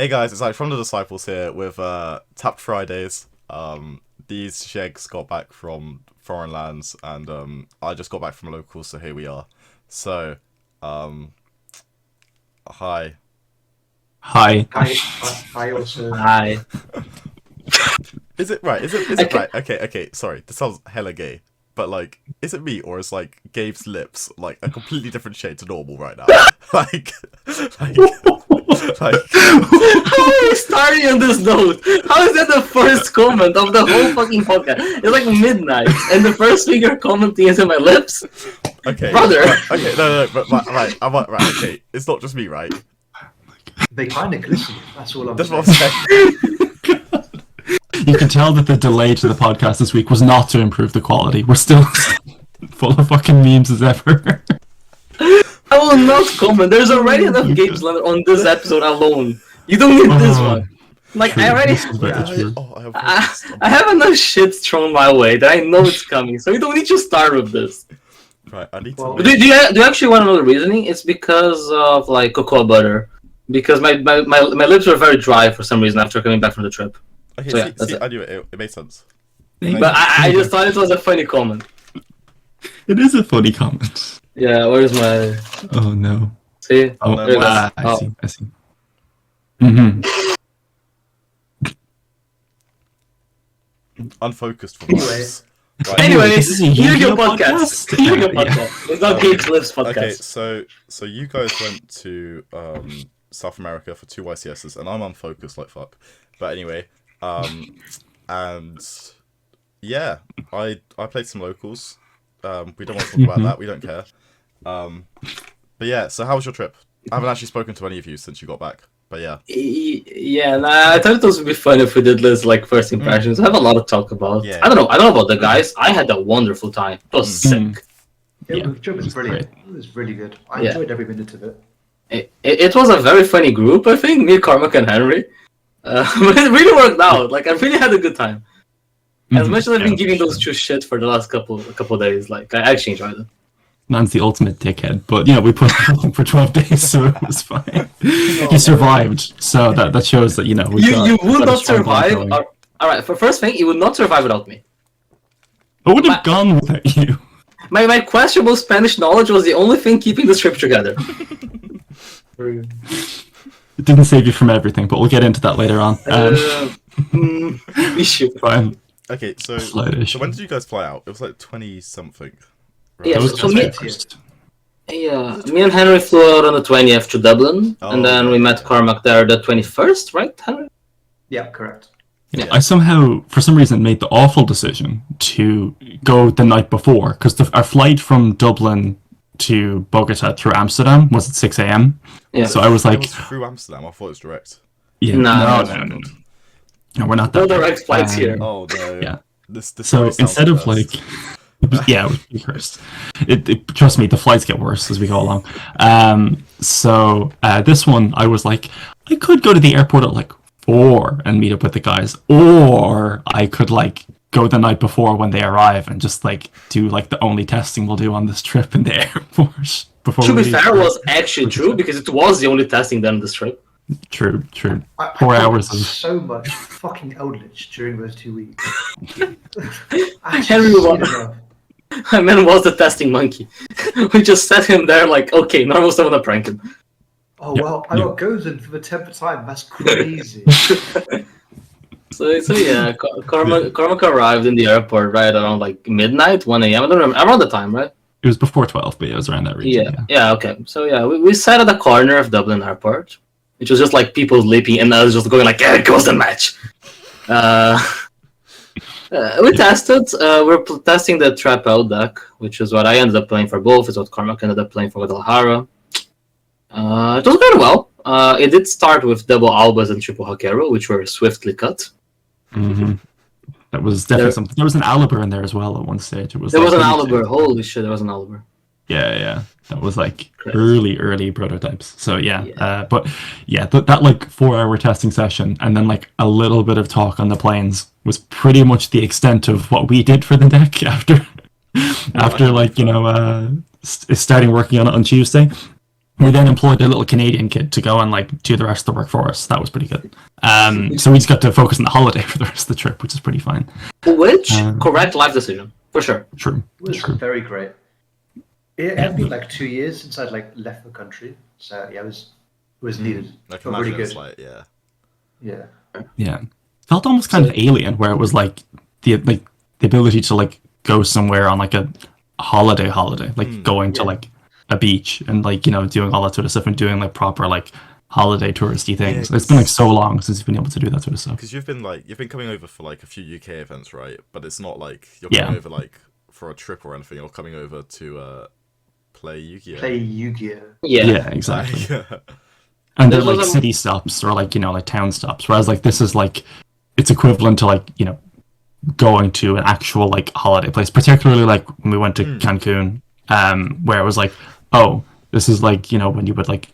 Hey guys, it's like from the Disciples here with Tapped Fridays. These shags got back from foreign lands, and I just got back from locals, so here we are. So, hi. Hi. Hi also. Hi. Is it right? Is it right? Okay. Sorry, this sounds hella gay, but like, is it me or is like Gabe's lips like a completely different shade to normal right now? like, like. How are we starting on this note? How is that the first comment of the whole fucking podcast? It's like midnight, and the first thing you're commenting is in my lips? Okay. Brother. Okay, no, but right, right, okay. It's not just me, right? They kind of glisten. That's all I'm That's saying. what I'm saying. You can tell that the delay to the podcast this week was not to improve the quality. We're still full of fucking memes as ever. I will not comment. There's already enough games on this episode alone. You don't need this one. Like, True. I already... This is very true. I have enough shit thrown my way that I know it's coming, so you don't need to start with this. Right, I need to. Well, Do you actually want to know the reasoning? It's because of, like, cocoa butter. Because my lips were very dry for some reason after coming back from the trip. Okay, So, yeah, that's see, it. I knew it. It made sense. But I just thought it was a funny comment. It is a funny comment. Yeah, where's my... Oh no. See? Oh, There it is. I see. Mm-hmm. Unfocused for Anyway. once. Right. Anyways, This is a hear your Yu-Gi-Oh podcast. Hear your Yeah. podcast. It's not Gabe's Lives podcast. Okay, so you guys went to South America for 2 YCSs, and I'm unfocused like fuck. But anyway, and yeah, I played some locals. We don't want to talk about that. We don't care. But yeah, so how was your trip? I haven't actually spoken to any of you since you got back. But yeah, Yeah, nah, I thought it would be fun if we did this like first impressions. I have a lot to talk about. Yeah. I don't know about the guys. I had a wonderful time. It was sick. Yeah, The trip was it's brilliant. great. It was really good. I Yeah. enjoyed every minute of it. It was a very funny group, I think. Me, Cormac, and Henry. But it really worked out. Like, I really had a good time. As much as I've been giving those two shit for the last couple days, like, I actually enjoyed it. Man's the ultimate dickhead, but you know we put up with him for 12 days, so it was fine. He survived, so that shows that you You would got a not strong bond survive. going. Alright, for first thing, you would not survive without me. I would have gone without you. My questionable Spanish knowledge was the only thing keeping this trip together. It didn't save you from everything, but we'll get into that later on. Issue. Fine. okay. So Slight issue. when did you guys fly out? It was like 20 something. Yeah, That was so just me, my first. yeah, me and Henry flew out on the 20th to Dublin, and then we met Cormac there the 21st, right, Henry? Yeah, correct. Yeah, I somehow, for some reason, made the awful decision to go the night before because our flight from Dublin to Bogota through Amsterdam was at 6 a.m. Yeah. So I was It like, was through Amsterdam. I thought it was direct. yeah, No. no, we're not No that. direct flights here. Oh no. Yeah. This So story sounds instead of worse. like, yeah, it was pretty cursed. Trust me, the flights get worse as we go along. So this one, I was like, I could go to the airport at like 4 and meet up with the guys, or I could like go the night before when they arrive and just like do like the only testing we'll do on this trip in the airport before. To we be leave. fair, was actually true because it was the only testing done on this trip. True. I 4 got hours of so much fucking Eldritch during those 2 weeks. Henry was- My man was the testing monkey. We just set him there like, okay, normal stuff on a prank him. Oh Yeah, well, I yeah. got Gozen for the 10th time. That's crazy. So yeah, Cormac arrived in the airport right around like midnight, 1 a.m. I don't remember, around the time, right? It was before 12, but yeah, it was around that region. Yeah, okay. So yeah, we sat at the corner of Dublin Airport, which was just like people sleeping, and I was just going like, "Yeah, it goes the match." We tested. We're testing the trap out deck, which is what I ended up playing for both. It's what Cormac ended up playing for Guadalajara. It was very well. It did start with double albas and triple Hakero, which were swiftly cut. Mm-hmm. That was definitely something. There was an Aliber in there as well at one stage. It was There like was an really- Aliber. Holy shit, there was an Aliber. Yeah. That was like Crazy. early prototypes. So yeah. But yeah, that like 4-hour testing session and then like a little bit of talk on the planes was pretty much the extent of what we did for the deck after like starting working on it on Tuesday. We then employed a little Canadian kid to go and like do the rest of the work for us. That was pretty good. So we just got to focus on the holiday for the rest of the trip, which is pretty fine. Which correct life decision for sure. True. It was True. very great. It had been like 2 years since I'd like left the country, so yeah, it was needed. I can Felt imagine really it's good. like, yeah. Yeah. Yeah, felt almost kind of alien, where it was like the ability to like go somewhere on like a holiday, like going to Yeah. like a beach and like doing all that sort of stuff and doing like proper like holiday touristy things. Yeah, It's been like so long since you've been able to do that sort of stuff. Because you've been coming over for like a few UK events, right? But it's not like you're Yeah. coming over like for a trip or anything. You're coming over to play Yu-Gi-Oh. Play Yu-Gi-Oh. Yeah, exactly. Like, And they're This was like a- city stops or like like town stops, whereas like this is like it's equivalent to like going to an actual like holiday place, particularly like when we went to Cancun, where it was like, oh, this is like when you would like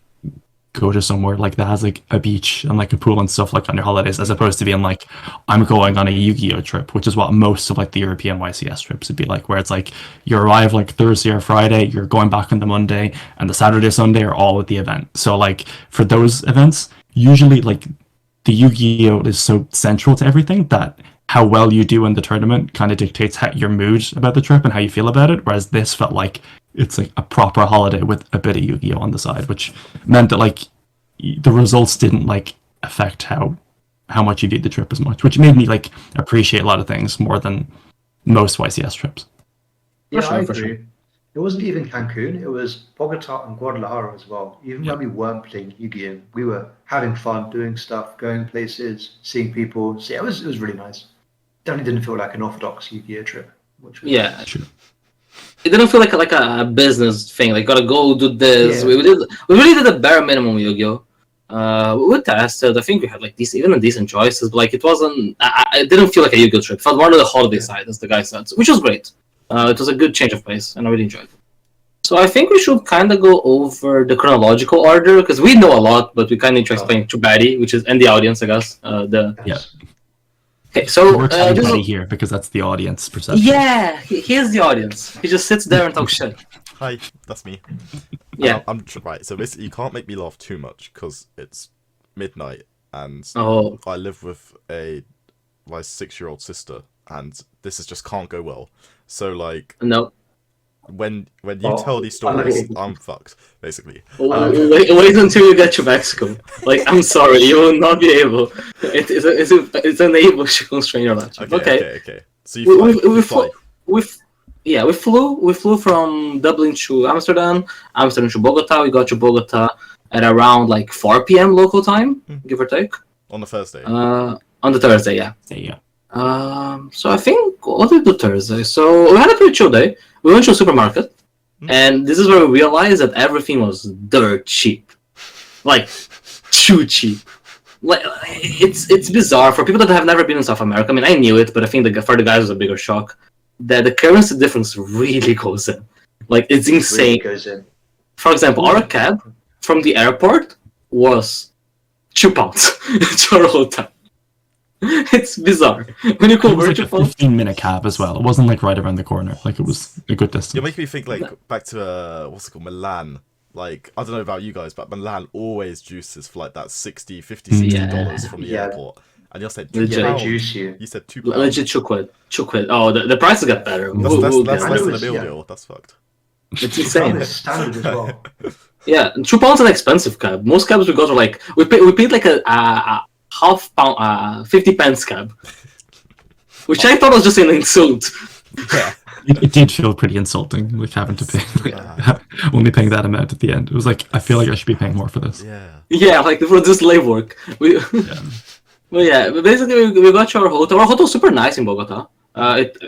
go to somewhere like that has like a beach and like a pool and stuff like on your holidays, as opposed to being like I'm going on a Yu-Gi-Oh trip, which is what most of like the European YCS trips would be like, where it's like you arrive like Thursday or Friday, you're going back on the Monday, and the Saturday Sunday are all at the event. So like for those events, usually like the Yu-Gi-Oh is so central to everything that how well you do in the tournament kind of dictates your mood about the trip and how you feel about it. Whereas this felt like it's like a proper holiday with a bit of Yu-Gi-Oh on the side, which meant that like the results didn't like affect how much you viewed the trip as much, which made me like appreciate a lot of things more than most YCS trips. Yeah, sure, I for agree. sure. It wasn't even Cancun, it was Bogota and Guadalajara as well. Even when we weren't playing Yu-Gi-Oh, we were having fun, doing stuff, going places, seeing people. So yeah, it was really nice. Definitely didn't feel like an orthodox Yu-Gi-Oh trip. Which was Yeah. Sure. It didn't feel like a business thing. Like gotta go do this. Yeah. We really did the bare minimum with Yu-Gi-Oh. We tested. I think we had like decent choices, but like it wasn't. It didn't feel like a Yu-Gi-Oh trip. It felt more to the holiday side, as the guy said, which was great. It was a good change of pace, and I really enjoyed it. So I think we should kind of go over the chronological order because we know a lot, but we kind of need to explain to Batty, which is and the audience, I guess. Yeah. Okay, so We're telling this is- Betty here because that's the audience perception. yeah, here's the audience. He just sits there and talks shit. hi, that's me. Yeah. Right. So basically, you can't make me laugh too much because it's midnight and Oh, I live with my 6-year-old sister, and this is just can't go well. So like no. when you Oh, tell these stories, I'm fucked basically. Wait until you get to Mexico. Like, I'm sorry, you will not be able. It's unable to constrain your laptop. Okay. Okay. So you fly. We you fly. we flew from Dublin to Amsterdam to Bogota. We got to Bogota at around like 4 p.m. local time, give or take. On a Thursday. On the Thursday, yeah. There you go. So I think what did we do Thursday? So we had a pretty chill day. We went to a supermarket, and this is where we realized that everything was dirt cheap, like too cheap. Like it's bizarre for people that have never been in South America. I mean, I knew it, but I think for the guys it was a bigger shock that the currency difference really goes in. Like it's insane. really goes in. For example, our cab from the airport was £2 to our hotel. It's bizarre. When you It was convert like to a pounds, 15-minute cab as well. It wasn't like right around the corner. Like it was a good distance. You're making me think like back to what's it called, Milan. Like I don't know about you guys, but Milan always juices for like that 60, 50, $60 from the Yeah. airport. And you're saying Legit. Yeah, they £2. juice you. You said £2. legit £2. Oh, the prices get better. That's We'll less get than there. a meal Yeah. deal. That's fucked. It's insane. It's standard as well. Yeah, £2 is an expensive cab. Most cabs we go to like we paid like a half pound, 50 pence cab, which I thought was just an insult. Yeah. It did feel pretty insulting, like having to pay, only paying that amount at the end. It was like, I feel like I should be paying more for this. Yeah. Yeah, like for this slave work. Well, yeah, but basically we got to our hotel. Our hotel's super nice in Bogota.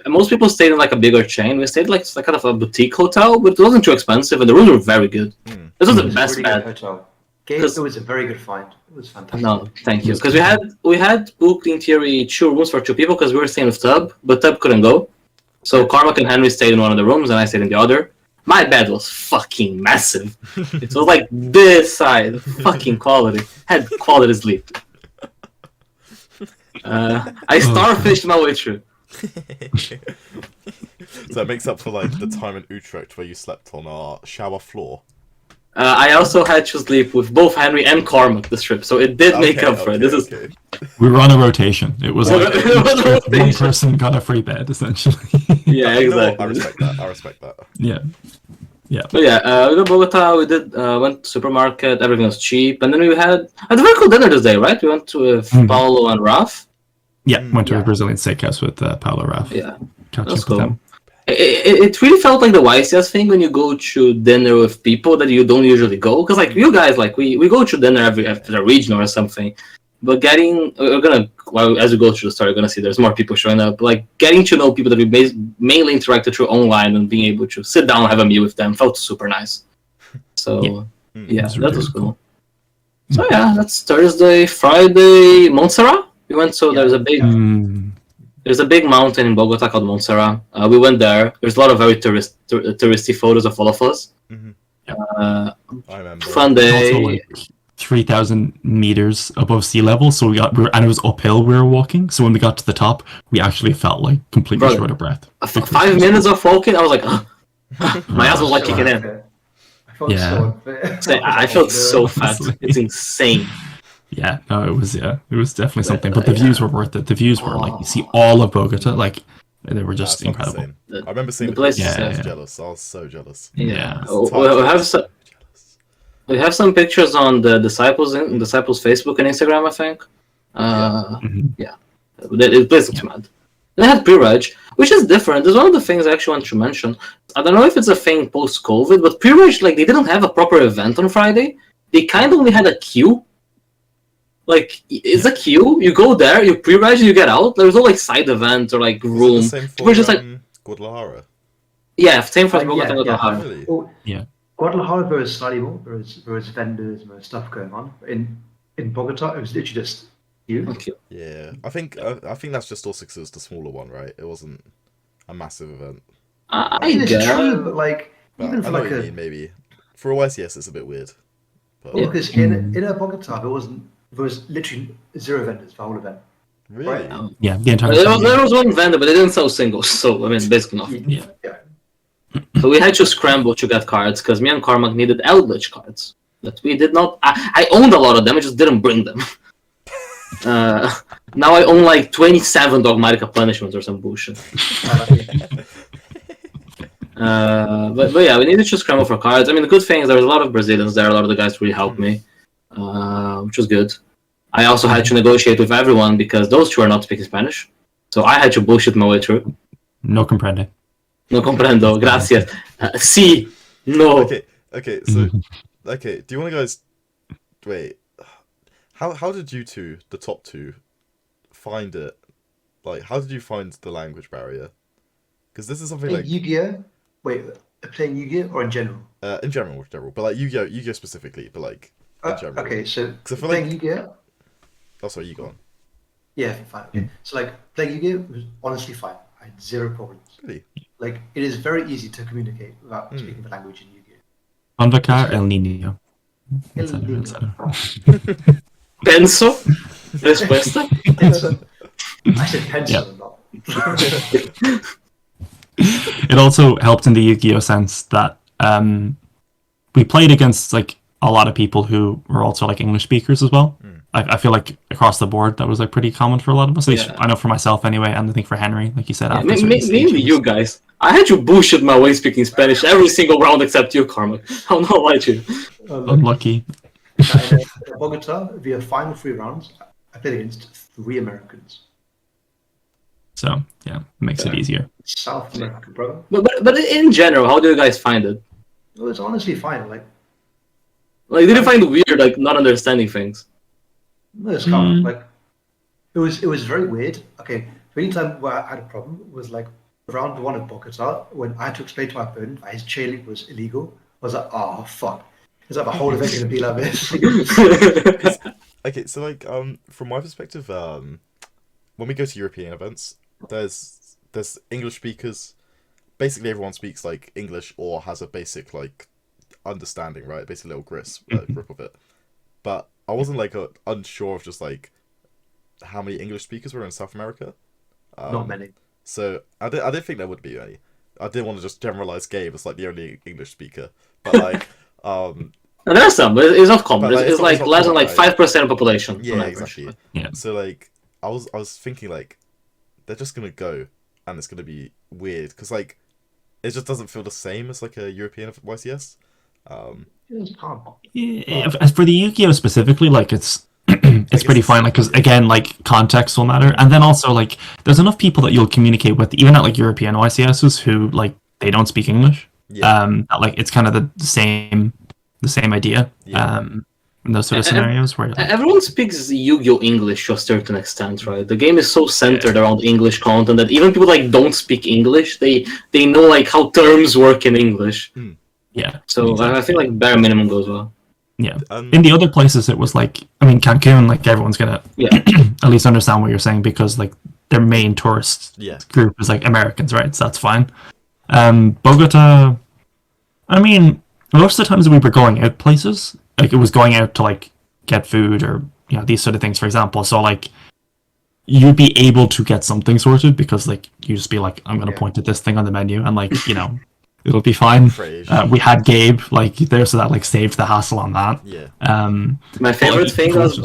Most people stayed in like a bigger chain. We stayed like kind of a boutique hotel, but it wasn't too expensive, and the rooms were very good. This was the It was best a really bed. good hotel. It was a very good find. It was fantastic. No, thank you. Because we had booked in theory 2 rooms for 2 people because we were staying with Tub, but Tub couldn't go. So Cormac and Henry stayed in one of the rooms, and I stayed in the other. My bed was fucking massive. It was like this side, fucking quality. Had quality sleep. I starfished my way through. So it makes up for like the time in Utrecht where you slept on our shower floor. I also had to sleep with both Henry and Cormac this trip, so it did make up for it. This is We were on a rotation. It was like It was a one rotation. person got a free bed, essentially. yeah, You know what? exactly. I respect that. Yeah. But yeah, we got Bogota. We did went to supermarket. Everything was cheap, and then we had a very cool dinner this day, right? We went to Paulo and Raf. Yeah, went to a Yeah. Brazilian steakhouse with Paulo Raf. Yeah, Catch that's up with cool. them. It really felt like the YCS thing when you go to dinner with people that you don't usually go. Because like you guys, like we go to dinner after a regional or something. But as we go through the story, you're gonna see there's more people showing up. Like getting to know people that we mainly interacted through online and being able to sit down and have a meal with them felt super nice. So yeah, Those are that really was cool. cool. So yeah, that's Thursday, Friday, Montserrat. We went. So there's a big. There's a big mountain in Bogota called Montserrat. We went there. There's a lot of very touristy photos of all of us. I remember. Fun Also, day. like 3,000 meters above sea level, so and it was uphill we were walking. So when we got to the top, we actually felt like completely Bro, short of breath. 5 minutes of walking, I was like, my ass was like kicking in. unfair. I felt Yeah. so unfair. I felt so fat. Honestly. It's insane. Yeah, no, it was definitely something. But the views were worth it. The views were like you see all of Bogota, like they were just That's fucking incredible. insane. I remember seeing the the place pictures. is- I was Yeah. jealous. I was so jealous. Yeah. We have some pictures on the Disciples Facebook and Instagram, I think. Yeah. The place looks mad. They had pre-reg, which is different. There's one of the things I actually want to mention. I don't know if it's a thing post-COVID, but pre-reg, like, they didn't have a proper event on Friday. They kind of only had a queue. Like, it's a queue. You go there, you pre-reg, you get out. There's no, like, side event or, like, room. Is it the same for We're just like, Guadalajara? yeah, same for Yeah, Bogota and yeah. Guadalajara. Really? Well, Yeah. Guadalajara, there was slightly more. There was vendors and there was stuff going on. In Bogota, it was literally just you. Okay. Yeah, I think that's just also because it was the smaller one, right? It wasn't a massive event. I It's guess. true, but like But even I for know like what you a mean. Maybe for a YCS, it's a bit weird. But well, because in a Bogota, there was literally 0 vendors for the whole event. really, Right. Yeah, the entire There was one vendor, but they didn't sell singles, so I mean, basically nothing. Yeah. So we had to scramble to get cards because me and Cormac needed Eldritch cards that we did not. I owned a lot of them, I just didn't bring them. Now I own like 27 Dogmatica Punishments or some bullshit. But yeah, we needed to scramble for cards. I mean, the good thing is there was a lot of Brazilians there. A lot of the guys really helped me, which was good. I also had to negotiate with everyone because those two are not speaking Spanish. So I had to bullshit my way through. No comprende. No comprendo, gracias. Sí, no. Okay. So, okay. Do you want to guys wait? How did you two, the top two, find it? Like, how did you find the language barrier? Because this is something like Yu-Gi-Oh. Wait, playing Yu-Gi-Oh or in general? in general, but like Yu-Gi-Oh specifically, but like in general. Okay, so 'Cause I feel playing like- Yu-Gi-Oh. Oh, sorry, you go on. Yeah, fine. Okay. So like playing Yu-Gi-Oh was honestly fine. I had 0 problems. Really? Like it is very easy to communicate without speaking the language in Yu-Gi-Oh. Convocar El Niño. El Etc., Niño. etc. Penso. Respuesta. I said pencil a lot. It also helped in the Yu-Gi-Oh sense that we played against like a lot of people who were also like English speakers as well. I feel like across the board that was like pretty common for a lot of us. At least Yeah. I know for myself anyway, and I think for Henry, like you said, after certain Mainly stages. you guys. I had to bullshit my way speaking Spanish every single round except you, Cormac. I'll not lie to you. Unlucky. In Bogota, via final 3 rounds, I played against 3 Americans. So yeah, it makes it easier. South America, bro. But in general, how do you guys find it? It was honestly fine. Like, Like, did you find it weird, like, not understanding things? no, it's calm. Like, it was very weird. Okay, the only time where I had a problem was like round 1 of Bogota when I had to explain to my opponent that his chain link was illegal. I was like, oh fuck. Is that the whole event gonna be like this? Okay, so like from my perspective, when we go to European events, there's English speakers. Basically, everyone speaks like English or has a basic like understanding, right? Basically, a little grip of it. But I wasn't like unsure of just like how many English speakers were in South America. Not many. So I didn't think there would be any. I didn't want to just generalize Gabe as like the only English speaker, but like And there are some, but it's not common. But, like, It's it's not- like it's not less than common, like right? 5% of population. Yeah, on average. exactly. Yeah. So like, I was thinking like, they're just gonna go, and it's gonna be weird because like, it just doesn't feel the same as like a European YCS. It's calm. Yeah, as for the Yu-Gi-Oh specifically, like it's it's pretty fine, like because again, like context will matter, and then also like there's enough people that you'll communicate with, even at like European YCSs who like they don't speak English. Yeah. That, like it's kind of the same idea. Yeah. In those sort of scenarios where like, Everyone speaks Yu-Gi-Oh English to a certain extent, right? The game is so centered around English content that even people like don't speak English, they know like how terms work in English. yeah. So exactly. I feel like bare minimum goes well. Yeah. In the other places, it was like, I mean, Cancun, like everyone's gonna at least understand what you're saying because like their main tourist group is like Americans, right? So that's fine. Bogota, I mean, most of the times we were going out places, like it was going out to like get food or these sort of things, for example. So like you'd be able to get something sorted because like you just be like, I'm gonna point at this thing on the menu and like it'll be fine. We had Gabe like there, so that like saved the hassle on that. Yeah. My favorite thing was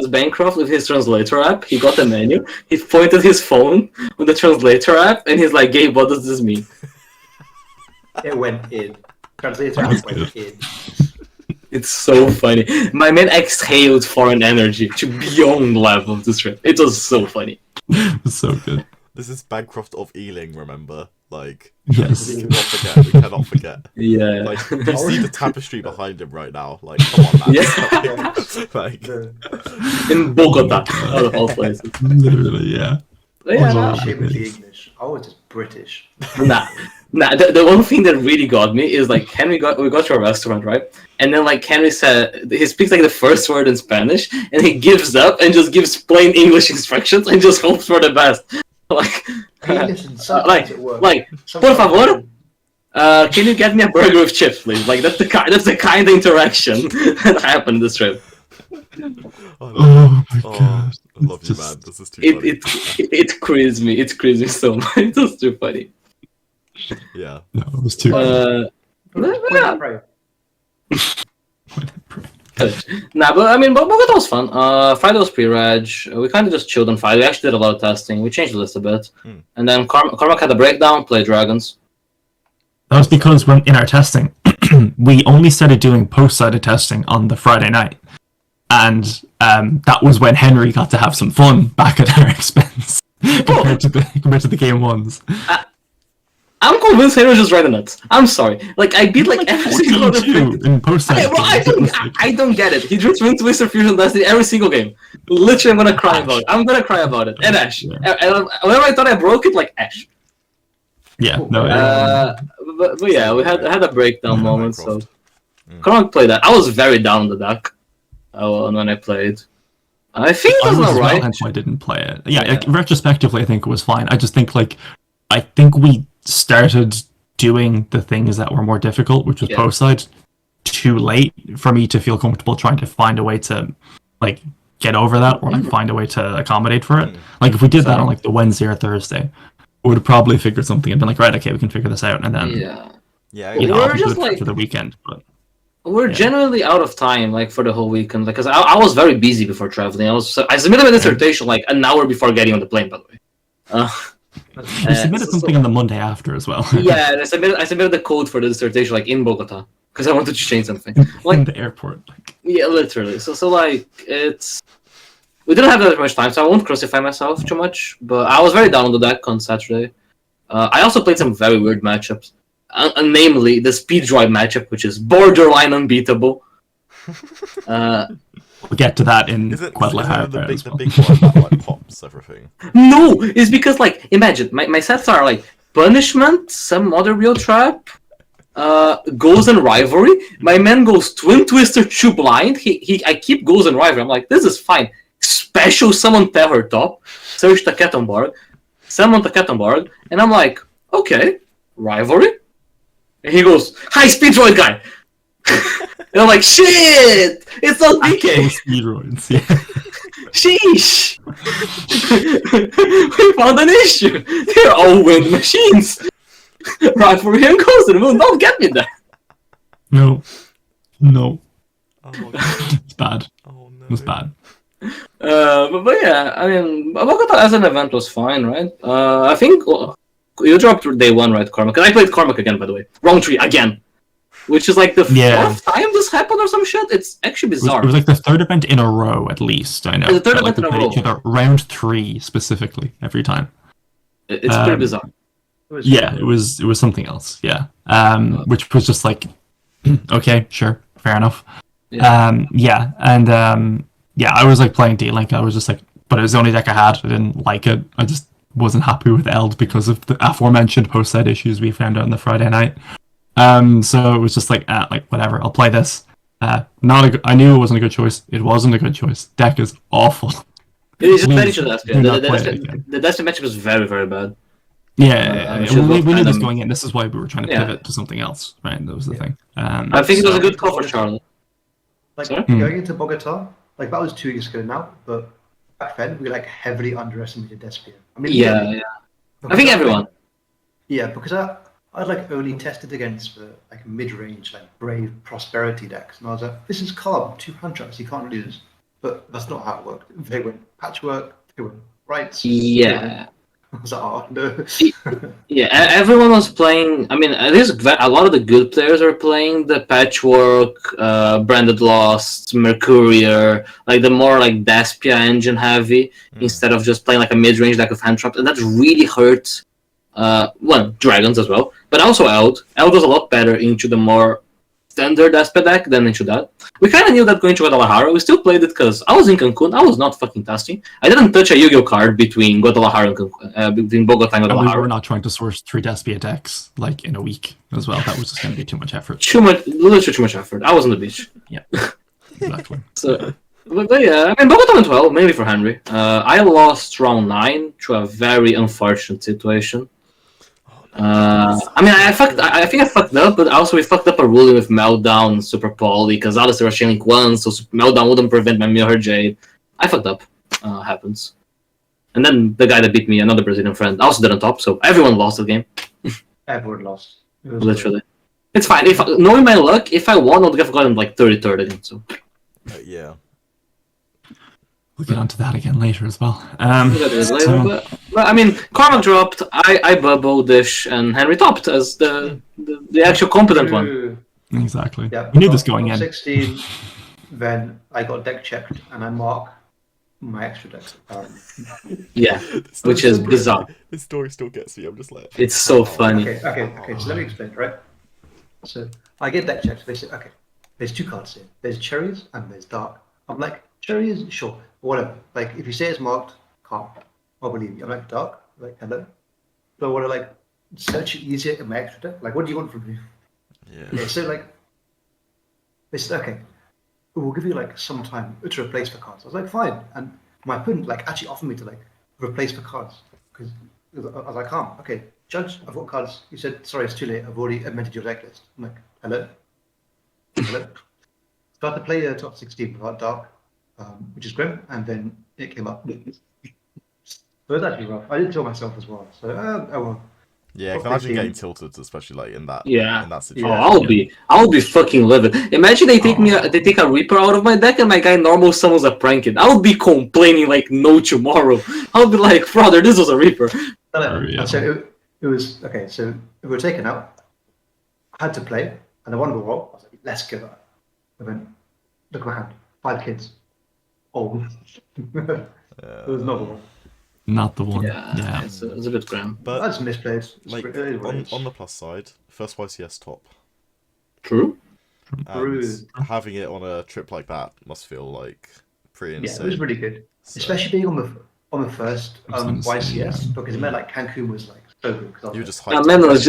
Bancroft with his translator app. He got the menu. He pointed his phone with the translator app, and he's like, "Gabe, what does this mean?" It went in. Translator app went in. It's so funny. My man exhaled foreign energy to beyond level of this trip. It was so funny. It's so good. This is Bancroft of Ealing, remember? Like, yes. We cannot forget. We cannot forget. Yeah. Like, you see the tapestry behind him right now. Like, come on, man. Yeah. Like, in Bogota, out of all places. Literally, yeah. Yeah. Shame with the English. I was just British. Nah. The one thing that really got me is like we got to a restaurant, right? And then like Henry said, he speaks like the first word in Spanish, and he gives up and just gives plain English instructions and just hopes for the best. Like, por favor, can you get me a burger with chips, please? Like that's the kind of interaction that happened in this trip. Oh my god! I love you, man. This is too funny. It crazed me. It crazed me so much. It was too funny. Yeah. No, it was too. Nah, but I mean, Bogota was fun. Friday was pre-reg. We kind of just chilled on Friday. We actually did a lot of testing. We changed the list a bit, and then Cormac had a breakdown. Played Dragons. That was because when in our testing, we only started doing post-sided testing on the Friday night, and that was when Henry got to have some fun back at our expense compared to the game ones. I'm convinced Henry was just right nuts. I'm sorry. Like I beat like every single other thing. In post-sided. I don't get it. He just wins Twister Fusion Destiny every single game. Literally, I'm gonna cry about it. And Ash. And whenever I thought I broke it, like Ash. Yeah. No. But yeah, we had a breakdown moment. So Cormac played that. I was very down the deck. When I played. I think it was alright. Hence why I didn't play it. Yeah. Like, retrospectively, I think it was fine. I just think we started doing the things that were more difficult, which was post-side, too late for me to feel comfortable trying to find a way to like get over that or like find a way to accommodate for it. Like if we did that on like the Wednesday or Thursday, we would have probably figured something and been like, right, okay, we can figure this out, and then we're just like for the weekend, but we're generally out of time like for the whole weekend, because I was very busy before traveling. I submitted my dissertation like an hour before getting on the plane, by the way. You submitted something on the Monday after as well. Yeah, and I submitted the code for the dissertation like in Bogota because I wanted to change something. Like in the airport. Yeah, literally. So like we didn't have that much time, so I won't crucify myself too much. But I was very down on the deck on Saturday. I also played some very weird matchups, namely the speed drive matchup, which is borderline unbeatable. We'll get to that in Guadalajara. The big one that like pops everything. No, it's because like imagine my sets are like punishment, some other real trap, goals and rivalry. My man goes twin twister 2 blind. I keep goals and rivalry. I'm like, this is fine. Special summon Terror top, search the Kettenborg, summon the Kettenborg, and I'm like, okay, rivalry. And he goes, high speed droid guy. And I'm like, shit! It's not DK! Speedruns, yeah. Sheesh! We found an issue! They're all wind machines! Rivalry and Ghost and will not get me there! No. No, Oh my god. it's bad. Oh no. It was bad. But yeah, I mean, Bogota as an event was fine, right? I think you dropped day one, right, Cormac? And I played Cormac again, by the way. Wrong tree again, which is like the Yeah. fourth time this happened or some shit. It's actually bizarre. It was like the third event in a row, at least. I know. The third But, like, event in we a played each other round 3 specifically every time. It's pretty bizarre. Yeah, it was something else. Yeah, which was just like, okay, sure, fair enough. Yeah. Yeah, I was like playing D-Link. I was just like, but it was the only deck I had. I didn't like it. I just wasn't happy with Eld because of the aforementioned post-set issues we found out on the Friday night. So it was just like whatever. I'll play this. I knew it wasn't a good choice. It wasn't a good choice. Deck is awful. It is Please, very true. do not play it again. The Destiny matchup was very, very bad. Yeah, should we look knew at this them. going in. This is why we were trying to Yeah. pivot to something else, right? That was the thing. I think it was a good call for Charlie. Like Sorry? going into Bogota, like that was 2 weeks ago now, but back then we like heavily underestimated Despia. I mean, Yeah. I think everyone. Yeah, because I'd like only tested against the like mid-range, like Brave Prosperity decks, and I was like, this is carb, 2 contracts, you can't lose. But that's not how it worked. They went patchwork, they went rights. Yeah. I was like, oh no. Yeah, everyone was playing. I mean, at least a lot of the good players are playing the Patchwork, Branded Lost, Mercurier, like the more like Despia engine heavy, instead of just playing like a mid-range deck of hand traps, and that really hurt. Dragons as well, but also Eld. Eld was a lot better into the more standard Despia deck than into that. We kind of knew that going to Guadalajara. We still played it because I was in Cancun. I was not fucking testing. I didn't touch a Yu-Gi-Oh card between Guadalajara and Cancun, between Bogota and And we Guadalajara. were not trying to source 3 Despia decks like in a week as well. That was just going to be too much effort. Literally too much effort. I was on the beach. Yeah, exactly. So, but yeah, I mean, Bogota went well, mainly for Henry. I lost round 9 to a very unfortunate situation. I mean, I think I fucked up, but also we fucked up a ruling with Meltdown and Super Poly because Alistair was Chainlink 1, so Meltdown wouldn't prevent my Mirror Jade. I fucked up. Happens. And then the guy that beat me, another Brazilian friend, also didn't top, so everyone lost the game. Everyone lost. It was Literally. It's fine. Knowing my luck, if I won, I would have gotten like 33rd again, so. Yeah. We'll get onto that again later as well. We'll get to it later, so- but I mean, Cormac dropped, I bubbled Dish, and Henry topped as the actual competent one. Exactly. Yeah, We knew this going in. 16, then I got deck checked and I mark my extra deck. Yeah, which is bizarre. This story still gets me. I'm just like, It's so funny. Okay, so let me explain, right? So I get deck checked. They say, okay, there's 2 cards here. There's cherries and there's dark. I'm like, cherries, sure, whatever. Like, if you say it's marked, calm. I'll believe you. I'm like, dark? Like, hello? So I want to, like, search it easier in my extra deck? Like, what do you want from me? yeah. Okay, so, like, they said, okay, we'll give you, like, some time to replace the cards. I was like, fine. And my opponent, like, actually offered me to, like, replace the cards. Because I was like, calm. Okay, Judge, I've got cards. You said, sorry, it's too late. I've already amended your deck list. I'm like, hello? Hello? So I had to play the top 16 without dark, which is grim, and then it came up. So it was actually rough. I did tell myself as well. So, oh well. Yeah, I can imagine getting tilted, especially like in that Yeah. in that Oh, situation. I'll be fucking livid. Imagine they take a Reaper out of my deck and my guy normal summons a Prankin. I would be complaining like no tomorrow. I'll be like, brother, this was a Reaper. And so it was okay. So we were taken out. I had to play, and I won the roll. I was like, let's go. And then look at my hand. 5 kids. Oh, it was not the one. Not the one. Yeah. It's a bit grim. I But just misplayed. like on the plus side, first YCS top, True. and having it on a trip like that must feel like pretty Yeah, insane. it was really good, So- especially being on the first was insane, YCS yeah. because it meant like Cancun was like so good. 'Cause I was You like- just My hyped man it. was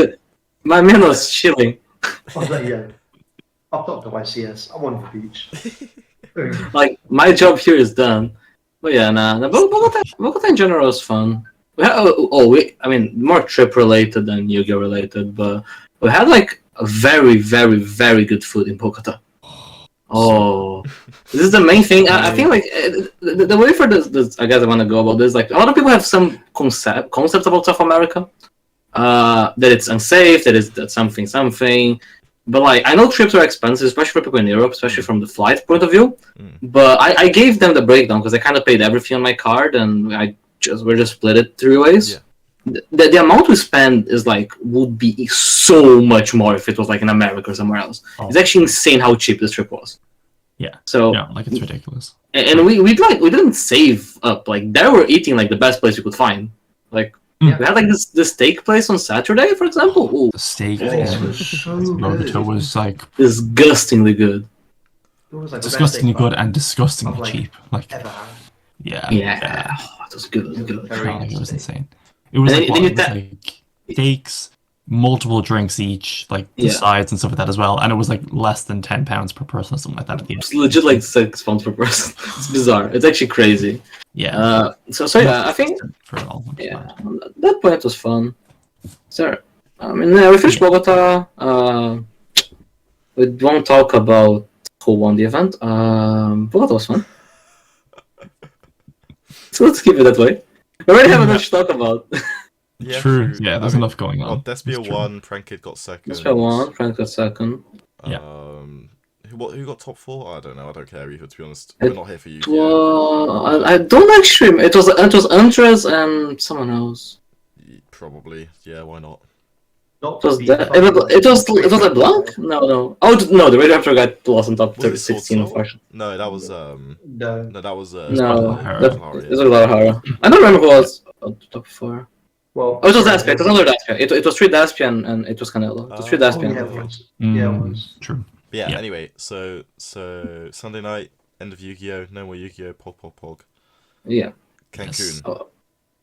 my man was chilling. I was like, yeah, I've got the YCS. I'm on the beach. Like my job here is done. But yeah, Bogota in general was fun. I mean, more trip related than Yu-Gi-Oh related, but we had like a very, very, very good food in Bogota. Oh, this is the main thing. I think like the way for this, I guess I want to go about this. Like a lot of people have some concepts about South America, that it's unsafe, that something. But like, I know trips are expensive, especially for people in Europe, especially from the flight point of view. Mm. But I gave them the breakdown because I kind of paid everything on my card, and we're just split it 3 ways. Yeah. The amount we spend is like would be so much more if it was like in America or somewhere else. Oh. It's actually insane how cheap this trip was. Yeah. So Yeah, like it's ridiculous. and we didn't save up. Like there we're eating like the best place we could find. Like Mm. we had like this steak place on Saturday, for example. Ooh, The steak This and was so Bogota good. was like disgustingly good. It was like the best disgustingly steak good I've and disgustingly Of, like, cheap. Like, ever had. yeah. Yeah, it was good. It was good. Very Like, it was steak. insane. It was And like, then you what, it was like steaks, multiple drinks each, like the Yeah. sides and stuff like that as well. And it was like less than £10 per person or something like that at the end. It's legit like £6 per person. It's bizarre. It's actually crazy. Yeah. So yeah, I think for it all. yeah, that point was fun. So I mean, yeah, we finished Bogota. We won't talk about who won the event. Bogota was fun. So let's keep it that way. We already have much to talk about. Yeah, True. Yeah, there's enough going on. Well, Despia That's true. won, Prankid got second. That's why one. Frank got second. Yeah. Who got top 4? I don't know. I don't care either, to be honest. It We're not here for you. Well, I don't actually. It was Andres and someone else. Probably. Yeah, why not? Not It was to be that. funny, It was a blank. No. Oh no, the Radioactive guy lost on top Was it 16 Sword unfortunately. No, that was No. no, that was No, Guadalajara. that, it was Guadalajara. I don't remember who was on top 4. Well, Oh, it was Daspia. It was another Daspia. It was 3 Daspia and it was Canelo. It was 3 Oh, Daspia. yeah, it was. Yeah, it was. True. Yeah, Yeah. anyway, so Sunday night, end of Yu-Gi-Oh! No more Yu-Gi-Oh! Pog. Yeah. Cancun. Oh.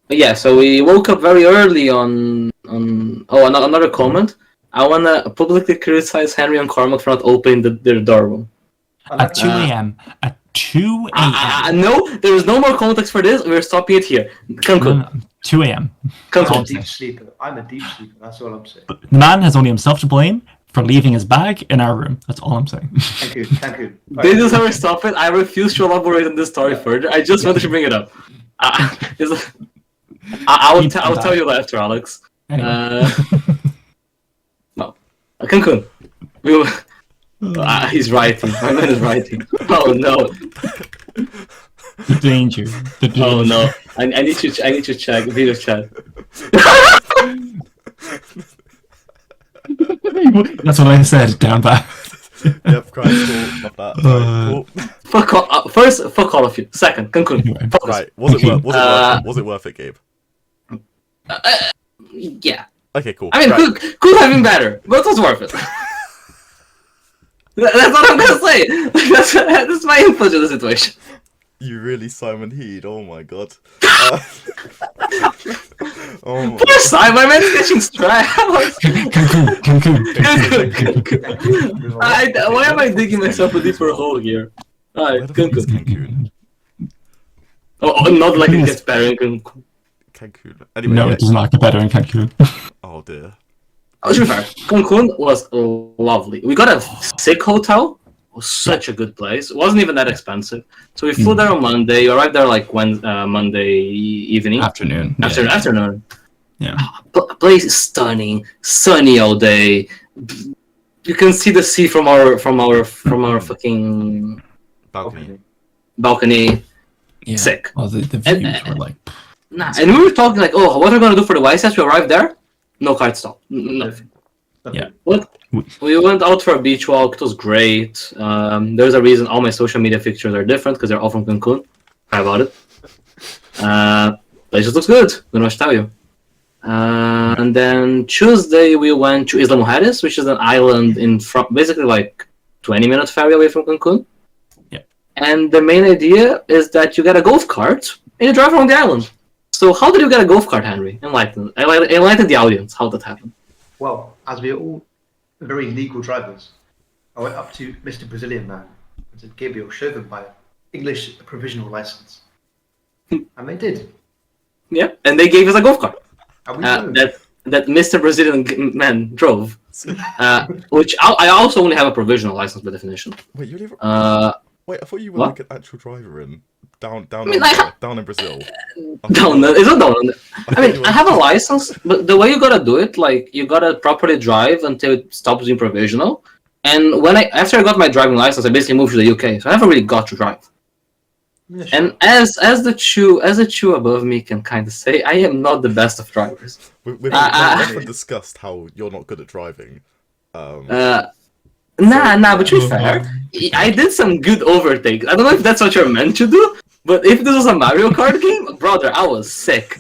Yeah. So we woke up very early on. Oh, another comment. I wanna publicly criticize Henry and Cormac for not opening their door room. At 2 a.m. At 2 a.m. No, there is no more context for this. We're stopping it here. Cancun. 2 a.m. I'm a Cancun. deep sleeper. I'm a deep sleeper. That's all I'm saying. The man has only himself to blame for leaving his bag in our room. That's all I'm saying. Cancun. This is how we stop it. I refuse to elaborate on this story further. I just wanted to bring it up. I will tell you after, Alex. Anyway. No. Cancun. He's writing. My man is writing. Oh no. The danger. The danger. Oh no. I need to check video chat. That's what I said down back. Yep, Christ, cool. Love that. Right, cool. Fuck all, first, fuck all of you. Second, Cancun. Anyway. Focus. Right, was it worth it, Gabe? Yeah. Okay, cool. I mean, right. could have been better, but it was worth it. That's what I'm gonna say. That's my input to the situation. You really Simon Heed, oh my god. Oh my Poor Simon, my man's getting stressed. Cancun. Why am I digging myself a deeper hole here? Alright, Where the fuck is Cancun. Cancun? Oh, not like it gets better in Cancun. Cancun. Anyway, No, yeah. it does not get better in Cancun. Oh dear. Oh, to be fair, Cancun was lovely. We got a sick hotel. It was such a good place. It wasn't even that expensive. So we flew there on Monday. You arrived there like Monday evening. Afternoon. Afternoon. Yeah. Place is stunning, sunny all day. You can see the sea from our fucking balcony. Yeah. Sick. Oh, the views And- were like. Nah, and we were talking like, oh, what are we gonna do for the YCS? We arrived there, no card stop, nothing. Yeah. What? We went out for a beach walk. It was great. There's a reason all my social media pictures are different because they're all from Cancun. Cry about it. Place just looks good. Don't know what to tell you. And then Tuesday we went to Isla Mujeres, which is an island in front, basically like 20-minute ferry away from Cancun. Yeah. And the main idea is that you get a golf cart and you drive around the island. So how did you get a golf cart, Henry? Enlighten the audience how that happened. Well, as we are all very legal drivers, I went up to Mr. Brazilian man and said, Gabriel, show them my English provisional license. And they did. Yeah, and they gave us a golf cart. And we drove. That Mr. Brazilian man drove, which I also only have a provisional license by definition. Wait, you live? Wait, I thought you were What? like an actual driver in down mean, down in Brazil. Down, it's not down. I thought you mean, were- I have a license, but the way you gotta do it, like you gotta properly drive until it stops being provisional. And after I got my driving license, I basically moved to the UK, so I never really got to drive. Yeah, sure. And as the chew above me can kind of say, I am not the best of drivers. We've often discussed how you're not good at driving. Nah, but to be fair, I did some good overtakes. I don't know if that's what you're meant to do, but if this was a Mario Kart game, brother, I was sick.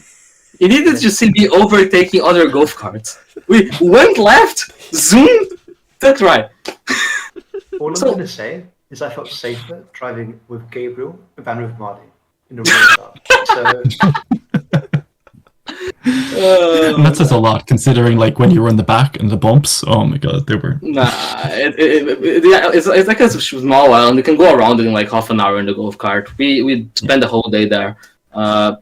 You needed to see me overtaking other golf carts. We went left, zoomed, took right. All I'm So- going to say is I felt safer driving with Gabriel than with Marty in a real car. So, And that says a lot, considering like when you were in the back and the bumps. Oh my god, they were. Nah, it's like a small island. You can go around it in like half an hour in the golf cart. We spent the whole day there.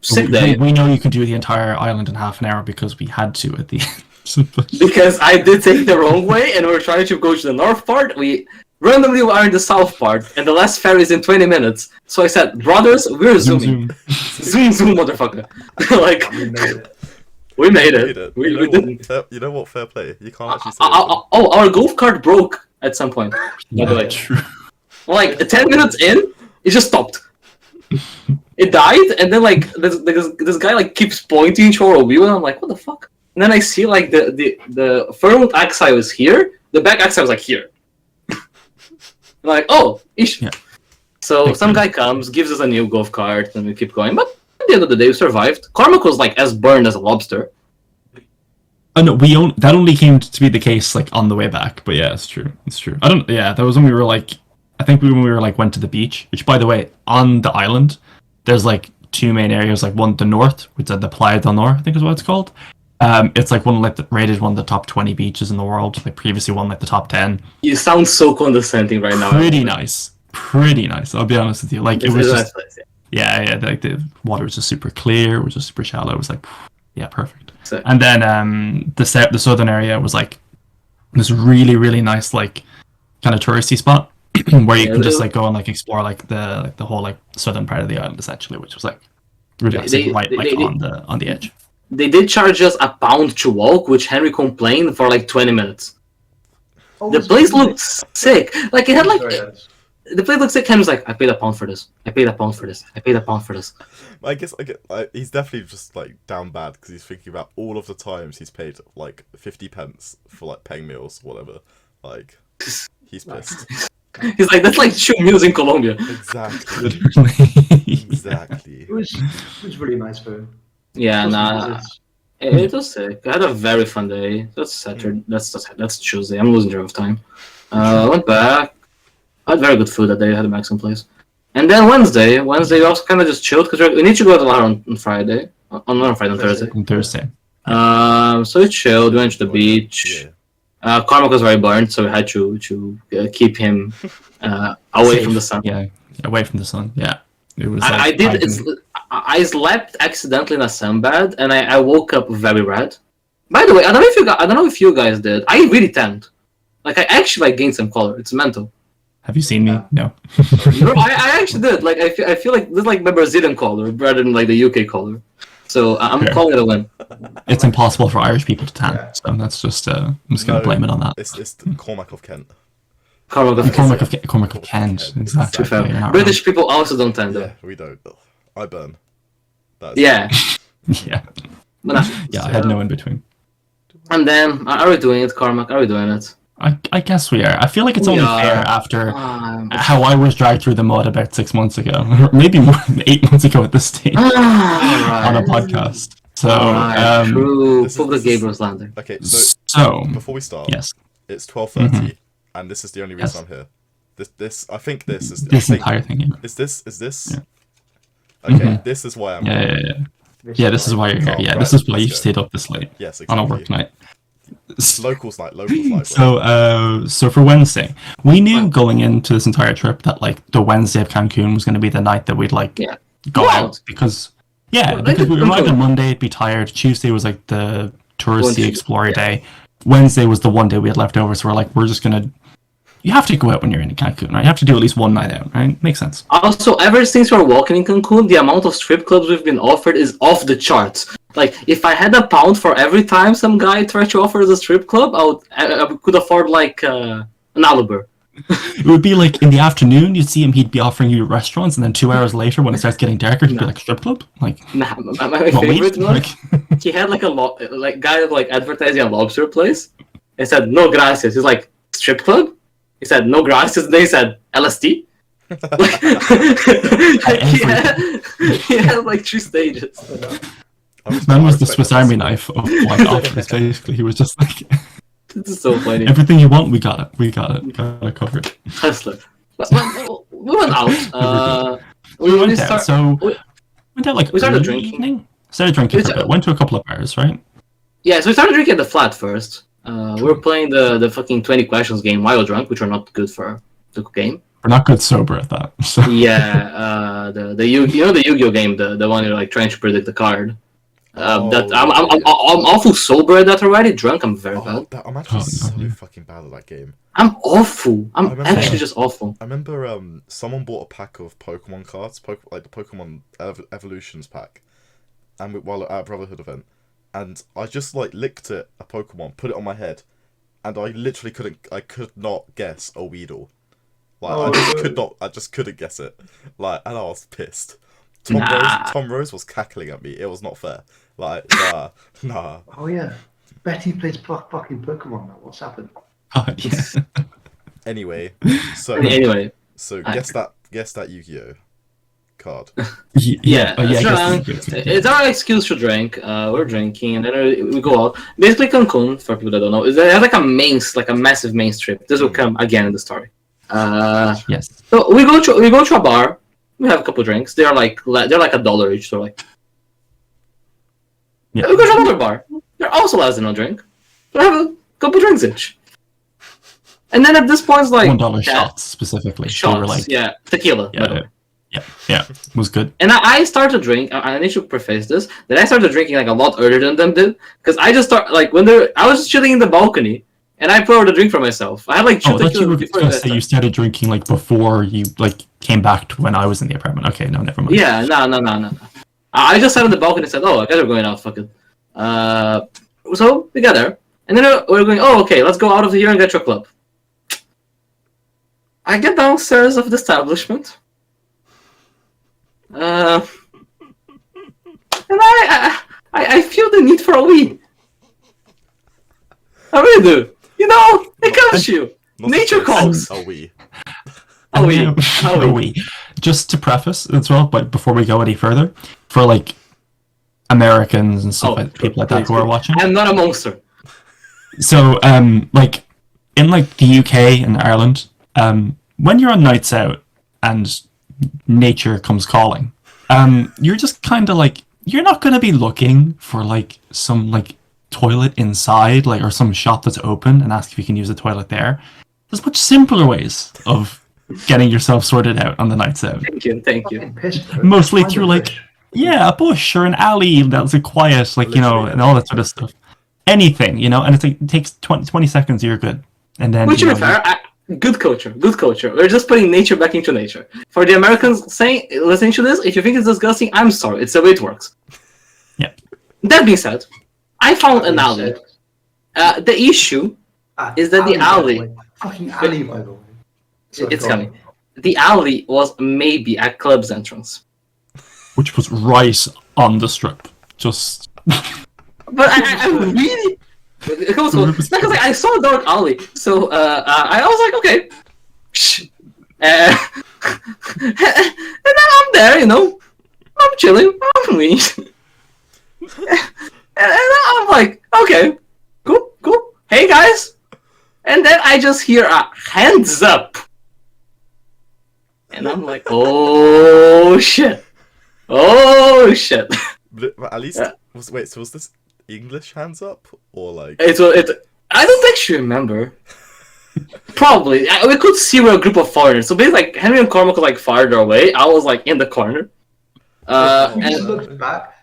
Sick day. We know you can do the entire island in half an hour because we had to at the end. Because I did take the wrong way and we were trying to go to the north part. We randomly were in the south part and the last ferry is in 20 minutes. So I said, brothers, we're zooming. Zoom, motherfucker. Like, we made it. we made it. We didn't. You know what? Fair play. You can't actually say it. Our golf cart broke at some point. By the way. True. Like 10 minutes in, it just stopped. It died, and then like this guy like keeps pointing to our wheel, and I'm like, what the fuck? And then I see like the front axle is here, the back axle is like here. I'm like, oh, ish. Yeah. So some guy comes, gives us a new golf cart, and we keep going. But at the end of the day, we survived. Cormac was like as burned as a lobster. Oh no, that only came to be the case like on the way back. But yeah, it's true. It's true. That was when we were like, I think when we were like went to the beach. Which, by the way, on the island, there's like two main areas. Like one to the north, which is the Playa del Norte, I think is what it's called. It's like rated one of the top 20 beaches in the world. Like previously won like the top 10. You sound so condescending right now. Pretty nice. I'll be honest with you. Like it was It's a just, nice place, yeah. Like the water was just super clear. It was just super shallow. It was like, yeah, perfect. Sick. And then the southern area was like this really, really nice like kind of touristy spot where you can just like go and like explore like the whole like southern part of the island essentially, which was like really nice, on the edge. They did charge us £1 to walk, which Henry complained for like 20 minutes. Oh, The it's place really looked sick. Like it had like very nice. the place looked sick. Henry was like, I paid £1 for this. I paid £1 for this. I paid £1 for this. I guess he's definitely just like down bad because he's thinking about all of the times he's paid like 50 pence for like paying meals or whatever. Like he's pissed. He's like, that's like 2 meals in Colombia. Exactly. Exactly. It was really nice for him. Yeah, It nah. was- It was sick. I had a very fun day. That's Saturday. That's Tuesday. I'm losing track of time. I went back. I had very good food that day. I had a Mexican place. And then Wednesday we also kind of just chilled because we need to go to Lara on Friday. Not on Friday, on Thursday. On Thursday. So we chilled. We went to the beach. Yeah. Cormac was very burnt, so we had to keep him away Safe. from the sun. Yeah, away from the sun. Yeah, it was. I slept accidentally in a sunbed, and I woke up very red. By the way, I don't know if you guys did. I really tanned. Like I actually gained some color. It's mental. Have you seen me? No. No, I actually did. Like I feel like this is like my Brazilian color rather than like the UK color. So I'm Fair. calling it a win. It's impossible for Irish people to tan, Yeah. so that's just. I'm just gonna No, blame it on that. It's the Cormac of Kent. Cormac of Kent, exactly. Fair. You're not British people also don't tan though. Yeah, we don't. Ugh, I burn. That's Yeah. wrong. Yeah, But nah. yeah. I had no in between. And then are we doing it, Cormac? Are we doing it? I guess we are. I feel like it's We only are. fair after Um, how I was dragged through the mud about 6 months ago, or maybe more than 8 months ago at this stage on a podcast. So, True. this is- Fuck the this is- Gabriel's landing. Okay, so so before we start, yes, it's 12:30, Mhm. and this is the only reason Yes. I'm here. I think this is. this I think, entire thing. Yeah, Is this? Yeah. Okay, Mhm. this is why I'm. yeah, here. yeah. Yeah, this is why you're here. Oh, Yeah, right, this is why let's you go. stayed up this late Yes, on exactly. a work night. Locals night. Bro. So for Wednesday, we knew going into this entire trip that like the Wednesday of Cancun was going to be the night that we'd like Yeah. go Go out out. because Well, because we like, arrived go. on Monday, be tired. Tuesday was like the touristy Going to- explorer day. Wednesday was the one day we had left over, so we're like we're just gonna you have to go out when you're in Cancun, right? You have to do at least one night out, right? Makes sense. Also, ever since we're walking in Cancun, the amount of strip clubs we've been offered is off the charts. Like, if I had £1 for every time some guy tried to offer us a strip club, I could afford like an Aliber. It would be like in the afternoon, you'd see him, he'd be offering you restaurants, and then 2 hours later, when it starts getting darker, he'd be like, strip club? Like, Nah, my well, favorite wait, one. like, He had like a guy like advertising a lobster place. He said no gracias. He's like, strip club. He said no gracias. And then he said LSD. He had like 2 stages. man was the Swiss Army knife of like offers, basically. He was just like, This is so funny. everything you want, we got it. We got it covered. Hustler. But we went out. We went out, so went out like we started early drinking. evening. Started drinking for a bit. Went to a couple of bars, right? Yeah, so we started drinking at the flat first. We were playing the fucking 20 questions game while drunk, which are not good for the game. We're not good sober at that. So. Yeah, the Yu-Gi-Oh game, the one you're like trying to predict the card. That I'm awful sober at that already. Drunk, I'm very bad. I'm actually so fucking bad at that game. I'm awful. I'm remember- actually just awful. I remember someone bought a pack of Pokemon cards, like the Pokemon Evolutions pack, and while at a Brotherhood event, and I just like licked it, a Pokemon, put it on my head, and I literally could not guess a Weedle. Like I just couldn't guess it. Like, and I was pissed. Tom Rose was cackling at me. It was not fair. Like, nah. Oh yeah, Betty plays fucking Pokemon now. What's happened? Oh, yeah. Anyway, so guess that Yu-Gi-Oh card. Yeah, Oh, yeah, I drunk. guess It's our excuse to drink. We're drinking, and then we go out. Basically, Cancun, for people that don't know, is like a massive main strip. This will come again in the story. Yes. So we go to a bar. We have a couple drinks. They're like $1 each. So like, Yeah. we go to another bar. They're also less than a drink. We have a couple drinks each. And then at this point, it's like $1 shots specifically. Shots, So we're like, yeah, tequila. By the way. yeah, was good. And I started drinking. I need to preface this that I started drinking like a lot earlier than them did, because I just start like I was just chilling in the balcony and I poured a drink for myself. I had like 2 Oh, I thought you were before going to that say you started drinking like before you like came back to when I was in the apartment. Okay, no, never mind. Yeah, no. I just sat on the balcony and said, "Oh, I guess we're going out. Fuck it." So we got there, and then we're going. Oh, okay, let's go out of here and get to a club. I get downstairs of the establishment. And I feel the need for a wee. I really do. You know, it comes to you. Nature calls. A wee. A wee. A wee. Just to preface as well, but before we go any further, for like Americans and stuff like people like that who are watching. I'm not a monster. So, like in like the UK and Ireland, when you're on nights out and nature comes calling, you're just kind of like, you're not going to be looking for like some like toilet inside, like, or some shop that's open and ask if you can use the toilet there. There's much simpler ways of getting yourself sorted out on the nights out. Thank you. Fucking piss, bro. Mostly Find through a like, bush. yeah, a bush or an alley that's like quiet, like, you know, and all that sort of stuff. Anything, you know, and it's like, it takes 20 seconds, you're good. And then, Which, you to be know, fair, good culture. We're just putting nature back into nature. For the Americans listening to this, if you think it's disgusting, I'm sorry. It's the way it works. Yeah. That being said, I found an alley. The issue is that the alley. by the way. Fucking alley, by the way. So It's go on. coming. The alley was maybe a club's entrance. which was right on the strip. Just But I really. Because like, I saw a dark alley, so I was like, okay. And then I'm there, you know. I'm chilling. I'm weed. And I'm like, okay, cool. Hey guys. And then I just hear a hands up. And I'm like, oh shit. But at least, was this English hands up? Or like... I don't actually remember. Probably. We could see we're a group of foreigners. So basically, like, Henry and Cormac were like farther away. I was like in the corner. You just looked back.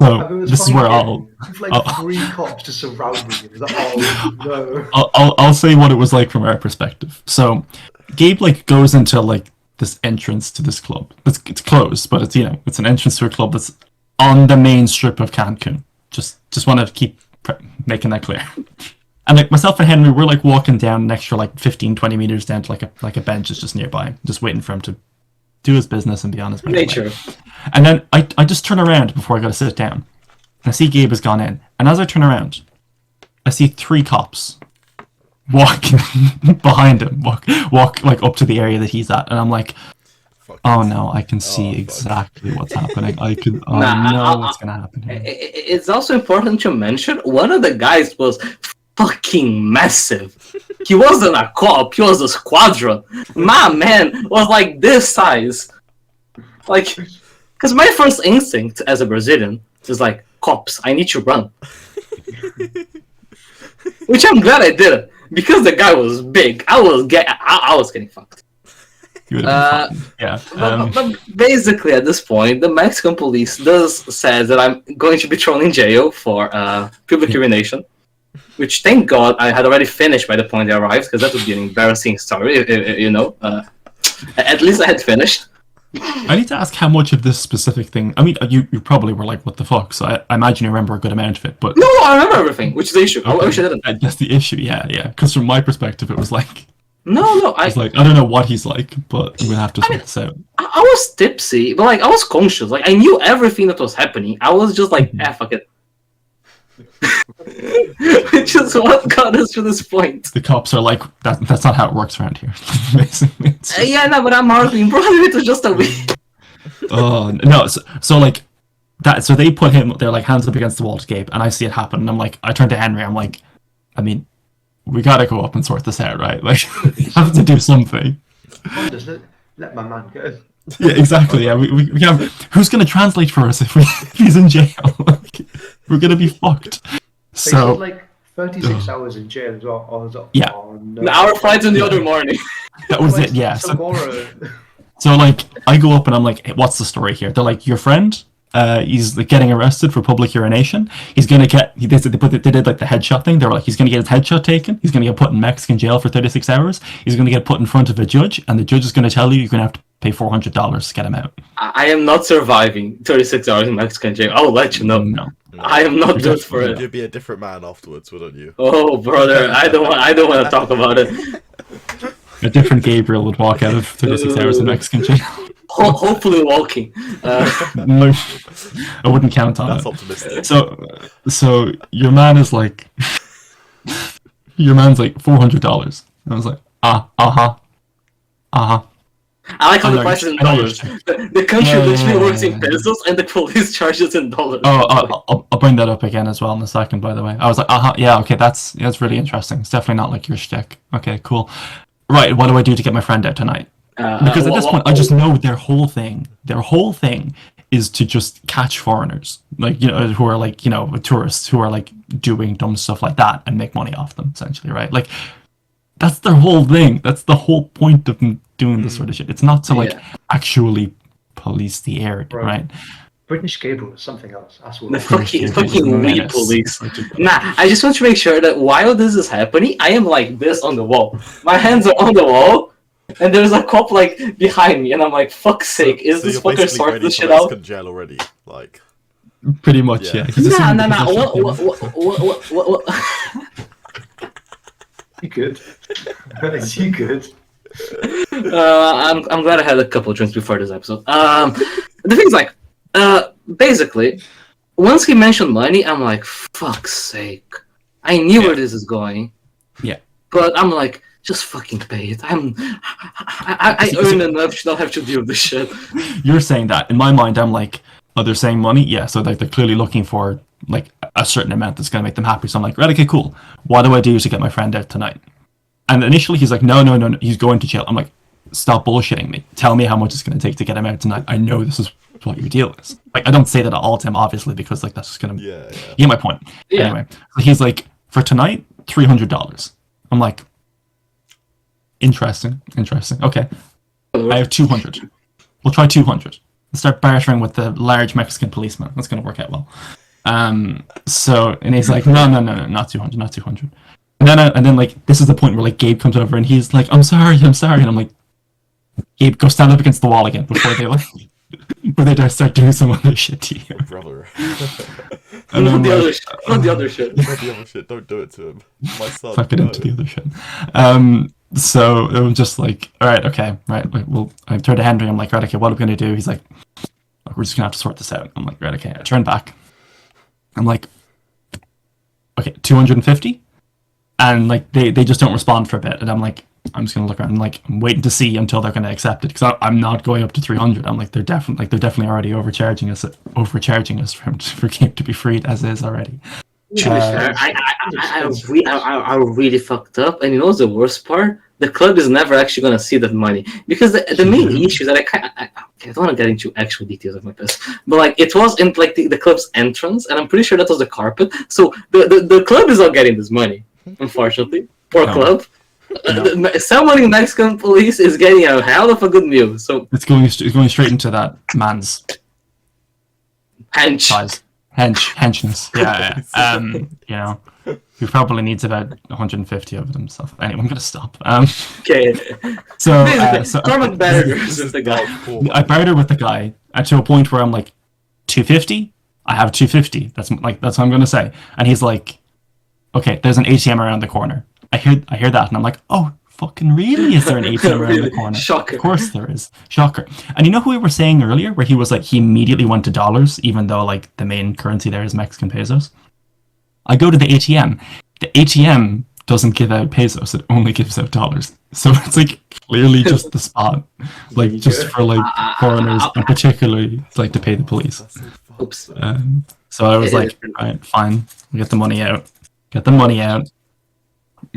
So mean, it was this is fucking where scary. With like I'll- 3 cops just surrounding you. It was like, oh no. I'll say what it was like from our perspective. So Gabe like goes into like this entrance to this club. It's closed, but it's it's an entrance to a club that's on the main strip of Cancun. Just want to keep making that clear. And like myself and Henry, we're like walking down an extra like 15-20 meters down to like a bench that's just nearby, just waiting for him to do his business and be on his way. Nature. And then I just turn around before I go to sit down. And I see Gabe has gone in. And as I turn around, I see 3 cops walking behind him, walk like up to the area that he's at. And I'm like, Fuck oh it. no, I can see fuck. exactly what's happening. I know Nah, what's going to happen here. It's also important to mention one of the guys was fucking massive. He wasn't a cop, he was a squadron. My man was like this size. Like, because my first instinct as a Brazilian is like, cops, I need to run. Which I'm glad I did it. Because the guy was big, I was getting fucked. You would have been fine. Yeah. But basically, at this point, the Mexican police does say that I'm going to be thrown in jail for public urination. Which, thank God, I had already finished by the point they arrived, because that would be an embarrassing story, At least I had finished. I need to ask how much of this specific thing. I mean, you probably were like, "What the fuck?" So I imagine you remember a good amount of it. But No, I remember everything, which is the issue. I wish I didn't. That's the issue. Yeah. Because from my perspective, it was like, No, I don't know what he's like, but we'll have to sort this out. I was tipsy, but like I was conscious. Like I knew everything that was happening. I was just like, fuck it. Which is what got us to this point. The cops are like, that's not how it works around here. Basically, it's just- Yeah, no, but I'm arguing, bro. It was just a week. oh no, so like that. So they put him. They're like hands up against the wall to Gabe, and I see it happen. And I'm like, I turn to Henry. I'm like, I mean, we gotta go up and sort this out, right? Like, we have to do something. Just let my man go. Yeah, exactly. Yeah, we have. Who's gonna translate for us if he's in jail? Like, we're gonna be fucked. So So like 36 hours in jail as well. I was like, Yeah. oh, no. An hour flight in the other morning. that was Like, it. Yeah. So, tomorrow. so like, I go up and I'm like, hey, what's the story here? They're like, your friend. He's like getting arrested for public urination. He's gonna get. They did like the headshot thing. They were like, he's gonna get his headshot taken. He's gonna get put in Mexican jail for 36 hours. He's gonna get put in front of a judge, and the judge is gonna tell you you're gonna have to pay $400 to get him out. I am not surviving 36 hours in Mexican jail. I'll let you know. No. I am not good for it. You'd be a different man afterwards, wouldn't you? Oh, brother, I don't want to talk about it. A different Gabriel would walk out of 36 hours in Mexican jail. Hopefully walking. No, I wouldn't count on That's it. optimistic. So your man is like, your man's like $400. And I was like, uh-huh. I like how I the know price is in I know dollars. The country Yeah. literally works in pesos and the police charges in dollars. Oh, I'll bring that up again as well in a second, by the way. I was like, yeah, okay, that's really interesting. It's definitely not like your shtick. Okay, cool. Right, what do I do to get my friend out tonight? Because at this point, I just know their whole thing is to just catch foreigners, like, who are like, tourists who are like doing dumb stuff like that and make money off them, essentially, right? Like, that's their whole thing. That's the whole point of them doing this sort of shit. It's not to like actually police the area, right? British Gabriel is something else. That's what. The fucking weed menace. police. Nah, I just want to make sure that while this is happening, I am like this on the wall. My hands are on the wall, and there's a cop like behind me, and I'm like, fuck's sake, is So this you're fucker basically sorting ready this for shit out? Mexican jail already, like. Pretty much, Yeah. yeah. 'Cause it's in the Nah. position- What? You good? You good? I'm glad I had a couple of drinks before this episode. The thing's like, basically, once he mentioned money, I'm like, fuck's sake. I knew where this is going. Yeah. But I'm like, just fucking pay it. I earn enough to not have to deal with this shit. You're saying that. In my mind, I'm like, oh, they're saying money? Yeah, so like they're clearly looking for like a certain amount that's going to make them happy. So I'm like, right, okay, cool. What do I do to get my friend out tonight? And initially he's like, no, he's going to jail. I'm like, stop bullshitting me. Tell me how much it's going to take to get him out tonight. I know this is what your deal is. Like, I don't say that all the time, obviously, because like that's just going to... Yeah. You get my point. Yeah. Anyway, so he's like, for tonight, $300. I'm like, interesting. Okay. I have 200. We'll try 200. start bartering with the large Mexican policeman. That's gonna work out well. So and he's like, no, not 200, not 200. And then like this is the point where like Gabe comes over and he's like, I'm sorry, and I'm like, Gabe, go stand up against the wall again before they like before they start doing some other shit to you. Brother. And Not I'm the like, other shit. Not the other shit. Not the other shit. Don't do it to him. My son. fucking no. into the other shit. So I'm just like, all right, okay, right. Like, well, I turned to Henry. I'm like, right, okay, what are we gonna do? He's like, look, we're just gonna have to sort this out. I'm like, right, okay. I turn back. I'm like, okay, 250, and like they just don't respond for a bit, and I'm like, I'm just gonna look around. Like, I'm waiting to see until they're gonna accept it because I'm not going up to 300. I'm like, they're definitely already overcharging us for Gabe to be freed as is already. I really fucked up, and you know what's the worst part? The club is never actually gonna see that money because the main issue is that I don't want to get into actual details of my past, but like it was in like the club's entrance, and I'm pretty sure that was the carpet. So the club is not getting this money, unfortunately. Poor club. No. Someone in Mexican police is getting a hell of a good meal. So It's going straight into that man's hench. size. Henchness. Yeah. You know, he probably needs about 150 of them. So anyway, I'm gonna stop. Okay. So Cormac barters with the guy. I barter with the guy to a point where I'm like, 250. I have 250. That's what I'm gonna say. And he's like, okay, there's an ATM around the corner. I hear that, and I'm like, oh, fucking really? Is there an ATM around the corner? Shocker. Of course there is. Shocker. And you know who we were saying earlier, where he was like, he immediately went to dollars, even though like the main currency there is Mexican pesos. I go to the ATM. The ATM doesn't give out pesos; it only gives out dollars. So it's like clearly just the spot, like just for like foreigners, and particularly like to pay the police. Oops. So I was like, all right, fine, we get the money out.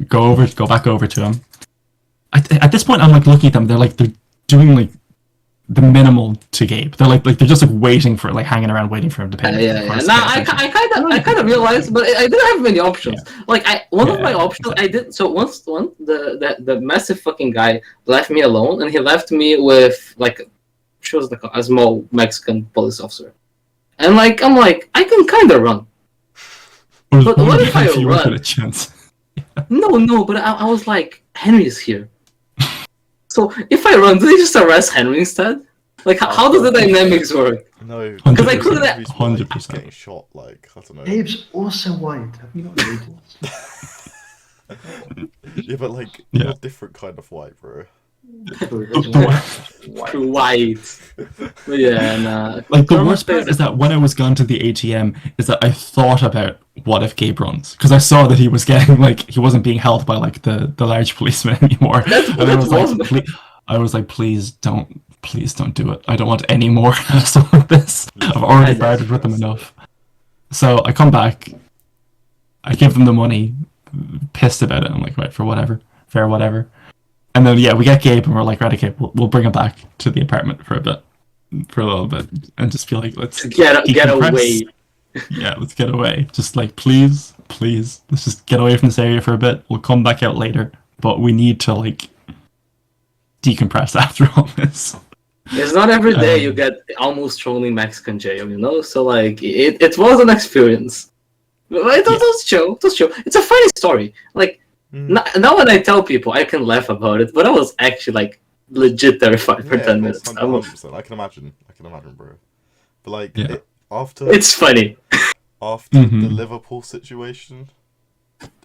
Go back over to him. At this point, I'm like looking at them. They're doing like the minimal to Gabe. They're they're just like waiting for hanging around waiting for him to pay. Yeah. No, I kind of realized, but I didn't have many options. Yeah. Like one of my options, I did. So once the massive fucking guy left me alone, and he left me with like, she was like a small Mexican police officer, and like I'm like I can kind of run. But what if I you run? Had a chance? No, but I was like, Henry is here. So if I run, do they just arrest Henry instead? Like, how does the dynamics work? No, 'Cause I couldn't- 100%. getting shot. Like I don't know. Dave's also white. Have you not noticed? Yeah, but like Yeah. you're a different kind of white, bro. White. But yeah, nah. Like the Cormac worst part says- is that when I was gone to the ATM, is that I thought about what if Gabe runs, because I saw that he was getting he wasn't being held by like the large policeman anymore. And I was like, please don't do it. I don't want any more hassle with this. I've already bartered with them enough. So I come back, I give them the money, pissed about it. I'm like, right, fair whatever. And then we get Gabe and we're like, right, okay, we'll bring him back to the apartment for a little bit, and just feel like let's Get decompress. away. Yeah, let's get away. Just like please, let's just get away from this area for a bit. We'll come back out later, but we need to like decompress after all this. It's not every day you get almost thrown in Mexican jail, you know? So like it was an experience. But it was chill. It was chill. It's a funny story. Like now when I tell people, I can laugh about it, but I was actually like legit terrified for 10 minutes. 100%. I can imagine, bro. But like after It's funny. after the Liverpool situation,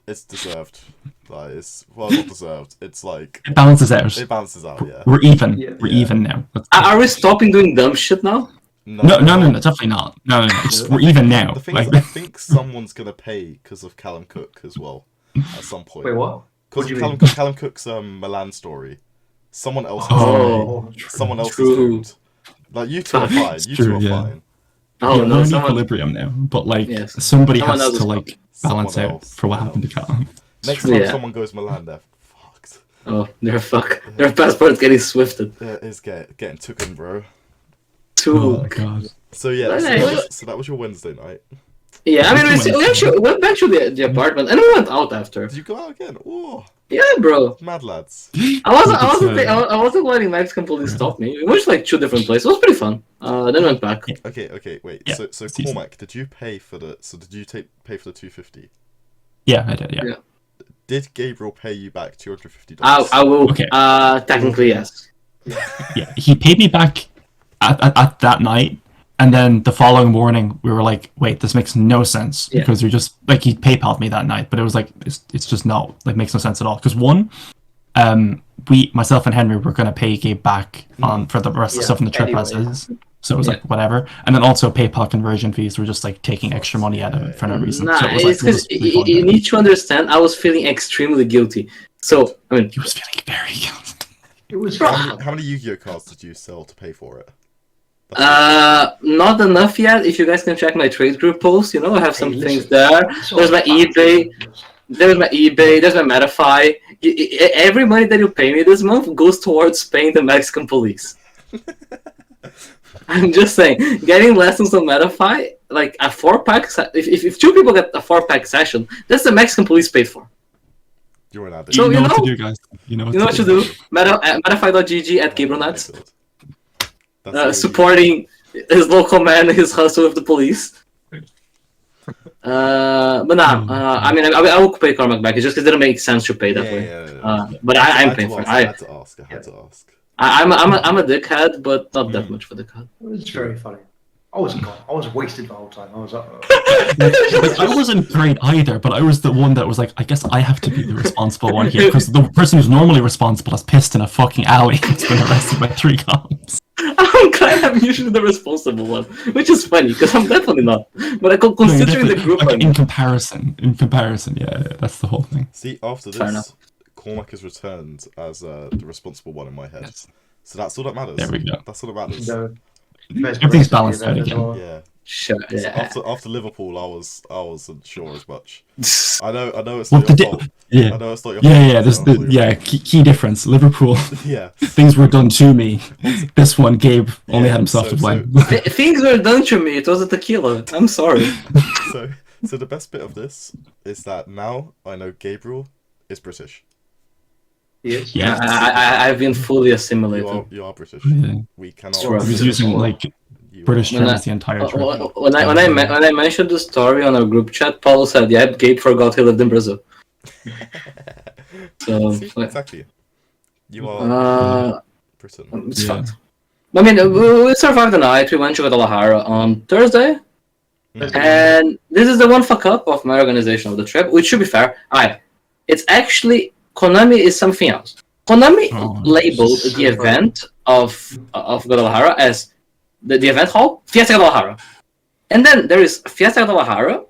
it's deserved. Like it's not deserved. It's like It balances out. it balances out. Yeah. We're even. Yeah. We're even now. Are we stopping doing dumb shit now? No, definitely not. No. We're even now. The thing Like, is, I think someone's gonna pay because of Callum Cook as well at some point. Wait, what? Because What do you mean? Callum Cook's Milan story. Someone else. Oh, someone else true. is doomed. Like you two are fine. You two true, are yeah. fine. Oh we're no, in someone. equilibrium now, but like Yes. somebody Someone has else to is like Someone balance out else, for what someone happened to Callum. Next time Yeah. someone goes Milan, they're fucked. Oh, they're fuck. Their passport's getting swifted. It's getting taken, bro. Too. Oh god. So yeah, Right. so that was your Wednesday night. Yeah, I mean, It's we actually went back to the apartment and we went out after. Did you go out again? Oh, Yeah, bro. Mad lads. I wasn't letting Mexican police stop me. We went to like 2 different places. It was pretty fun. Then went back. Okay, wait. Yeah, So it's decent. Cormac, did you pay for the? So did you pay for the 250? Yeah, I did. Yeah. Yeah. Did Gabriel pay you back $250? I will. Okay. Technically yes. Yeah, he paid me back at that night, and then the following morning we were like, "Wait, this makes no sense," Yeah. because you're just like he PayPal'd me that night, but it was like it's just not like makes no sense at all. Because one, myself and Henry were gonna pay Gabe back for the rest of the stuff in the trip as anyway. is, so it was like whatever. And then also PayPal conversion fees were just like taking extra money out of it for no reason. Nah, So it was it's like, because you need to understand. I was feeling extremely guilty. So I mean, he was feeling very guilty. It was How many Yu-Gi-Oh cards did you sell to pay for it? not enough yet. If you guys can check my trade group post, I have some Hey, things listen. there. There's my eBay. There's my eBay. There's my Metafy. Every money that you pay me this month goes towards paying the Mexican police. I'm just saying, getting lessons on Metafy, like a 4-pack. If 2 people get a 4-pack session, that's the Mexican police paid for. You're an addict. So, You know what to do, guys. You know You know what to do? Metafy.gg at GabrielNuts. Supporting his local man, his hustle with the police. But nah, I mean, I will pay Cormac back. It's just because it didn't make sense to pay that way. Yeah. But I'm paying for it. I had to ask. I'm a dickhead, but not that much for dickhead. It was very funny. I was gone. I was wasted the whole time. I was like, Like, I wasn't great either, but I was the one that was like, I guess I have to be the responsible one here, because the person who's normally responsible is pissed in a fucking alley and has been arrested by 3 cops. I'm glad I'm usually the responsible one, which is funny because I'm definitely not. But considering the group, like, in comparison, yeah, that's the whole thing. See, after Fair this, enough. Cormac is returned as the responsible one in my head. Yes. So that's all that matters. There we go. That's all that matters. no. Everything's balanced out again. Yeah. sure, So yeah. after Liverpool, I wasn't sure as much. I know it's Well, not your fault. yeah, I know it's not your yeah, fault. yeah. There's It's not your key difference. Liverpool, fault. Yeah. things were done to me. This one, Gabe only had himself to blame. Things were done to me. It was a tequila. I'm sorry. So the best bit of this is that now I know Gabriel is British. Yes. Yeah. I've been fully assimilated. You are British. Yeah. We cannot. Sure. I was using like You British When I- terms the entire trip. When I mentioned the story on our group chat, Paulo said, "Yeah, Gabe forgot he lived in Brazil." So See, exactly. You are Britain. it's Yeah. fun. I mean, we survived the night. We went to Guadalajara on Thursday, and this is the one fuck up of my organization of the trip, which should be fair. Alright, it's actually Konami is something else. Konami Oh, labeled the event of Guadalajara as the event hall Fiesta Guadalajara, and then there is Fiesta Guadalajara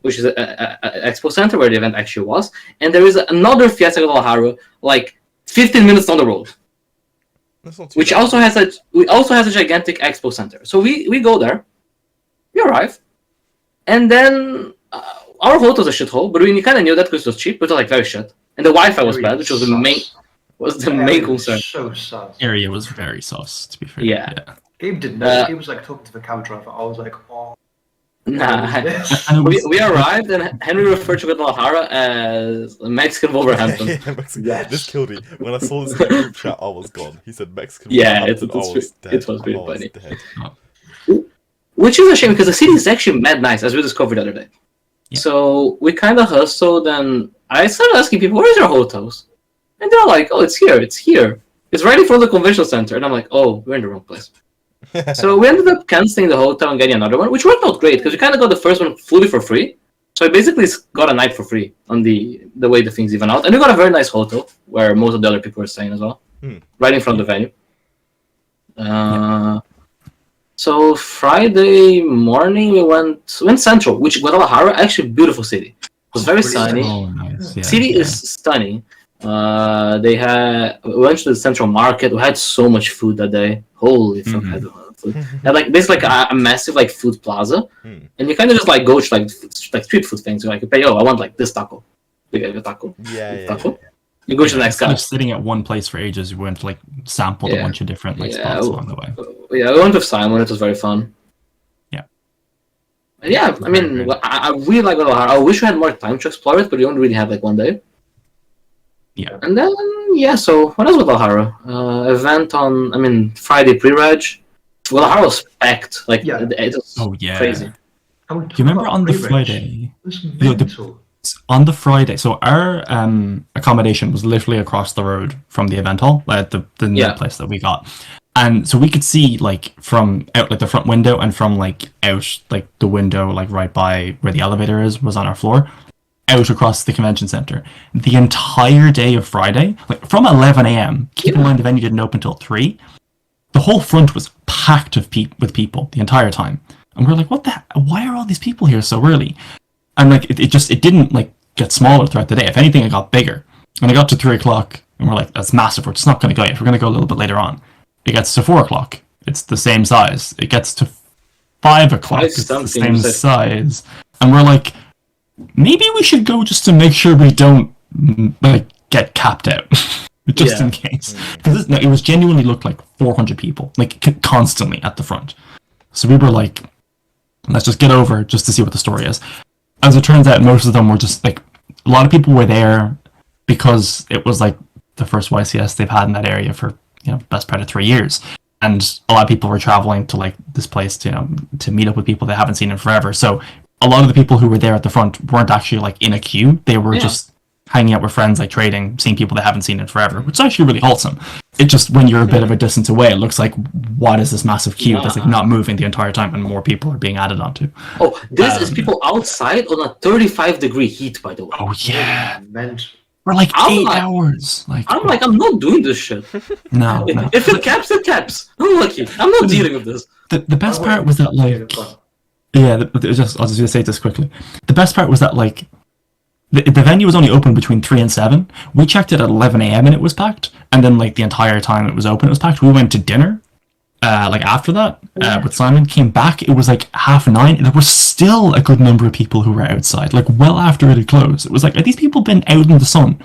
which is a expo center where the event actually was, and there is another Fiesta Guadalajara like 15 minutes down the road, That's not too which bad. also has a gigantic expo center. So we go there, we arrive, and then our hotel's a shithole, but we kind of knew that because it was cheap, but it was like very shit, and the Wi-Fi was bad, which was the main concern. So sus. Area was very sus, to be fair. Yeah. Gabe didn't know. He was like talking to the cab driver. I was like, oh. Nah. And it was, We arrived, and Henry referred to Guadalajara as Mexican Wolverhampton. Yeah, Mexican. Yes. This killed me. When I saw this in the group chat, I was gone. He said Mexican. Yeah, Wolverhampton, it was dead. really I was funny. dead. Which is a shame because the city is actually mad nice, as we discovered the other day. Yeah. So we kind of hustled, and I started asking people, "Where's your hotels?" And they're like, "Oh, it's here. It's here. It's right in front of the convention center." And I'm like, "Oh, we're in the wrong place." So we ended up canceling the hotel and getting another one, which worked out great because we kind of got the first one fully for free. So I basically got a night for free on the way the things even out, and we got a very nice hotel where most of the other people were staying as well, right in front of the venue. So Friday morning we went central, which Guadalajara, actually beautiful city. It was very sunny. oh, nice. Yeah, City yeah. is stunning. We went to the central market. We had so much food that day. Holy fuck, I had a lot of food. And like basically like a massive like food plaza, and you kind of just like go to like street food things. You're like, "Hey, I want like this taco." You get a taco. Yeah. Taco. You go to the next Instead guy. of sitting at one place for ages, we went to like sample a Yeah. bunch of different like Yeah, spots along the way. Yeah, we went with Simon. It was very fun. Yeah. And yeah, I mean, Very good. I really like Guadalajara. I wish we had more time to explore it, but we only really had like one day. And then, so what else with Valhalla? Event on, Friday pre-reg. Valhalla was packed. Like, it was crazy. Do you remember on the Friday? It was mental. On the Friday, so our accommodation was literally across the road from the event hall, like the new place that we got. And so we could see like from out like the front window and from like out like the window like right by where the elevator was on our floor, out across the convention center. The entire day of Friday, like from 11 a.m. Keep in mind the venue didn't open until 3. The whole front was packed with people the entire time, and we're like, what the? Why are all these people here so early? And like it didn't like get smaller throughout the day. If anything, it got bigger. And it got to 3 o'clock, and we're like, that's massive. We're just not going to go yet. We're going to go a little bit later on. It gets to 4 o'clock. It's the same size. It gets to 5 o'clock. It's the same size. And we're like, maybe we should go just to make sure we don't like get capped out. Just in case. Because it was genuinely looked like 400 people, like constantly at the front. So we were like, let's just get over just to see what the story is. As it turns out, most of them were just like, a lot of people were there because it was like the first YCS they've had in that area for, best part of 3 years. And a lot of people were traveling to like this place to meet up with people they haven't seen in forever. So a lot of the people who were there at the front weren't actually like in a queue. They were just hanging out with friends, like trading, seeing people they haven't seen in forever, which is actually really wholesome. It just, when you're a bit of a distance away, it looks like, what is this massive queue that's like not moving the entire time and more people are being added onto? Oh, this is people outside on a 35-degree heat, by the way. Oh, yeah. Mental. For like 8 hours. I'm not doing this shit. No. If it caps, it caps. I'm lucky. I'm not dealing with this. The best part was that, like... Yeah, I'll just say this quickly. The best part was that, like, the venue was only open between 3 and 7. We checked it at 11 a.m. and it was packed. And then, like, the entire time it was open, it was packed. We went to dinner, after that, with Simon. Came back, it was, like, 9:30. There was still a good number of people who were outside, like, well after it had closed. It was like, are these people been out in the sun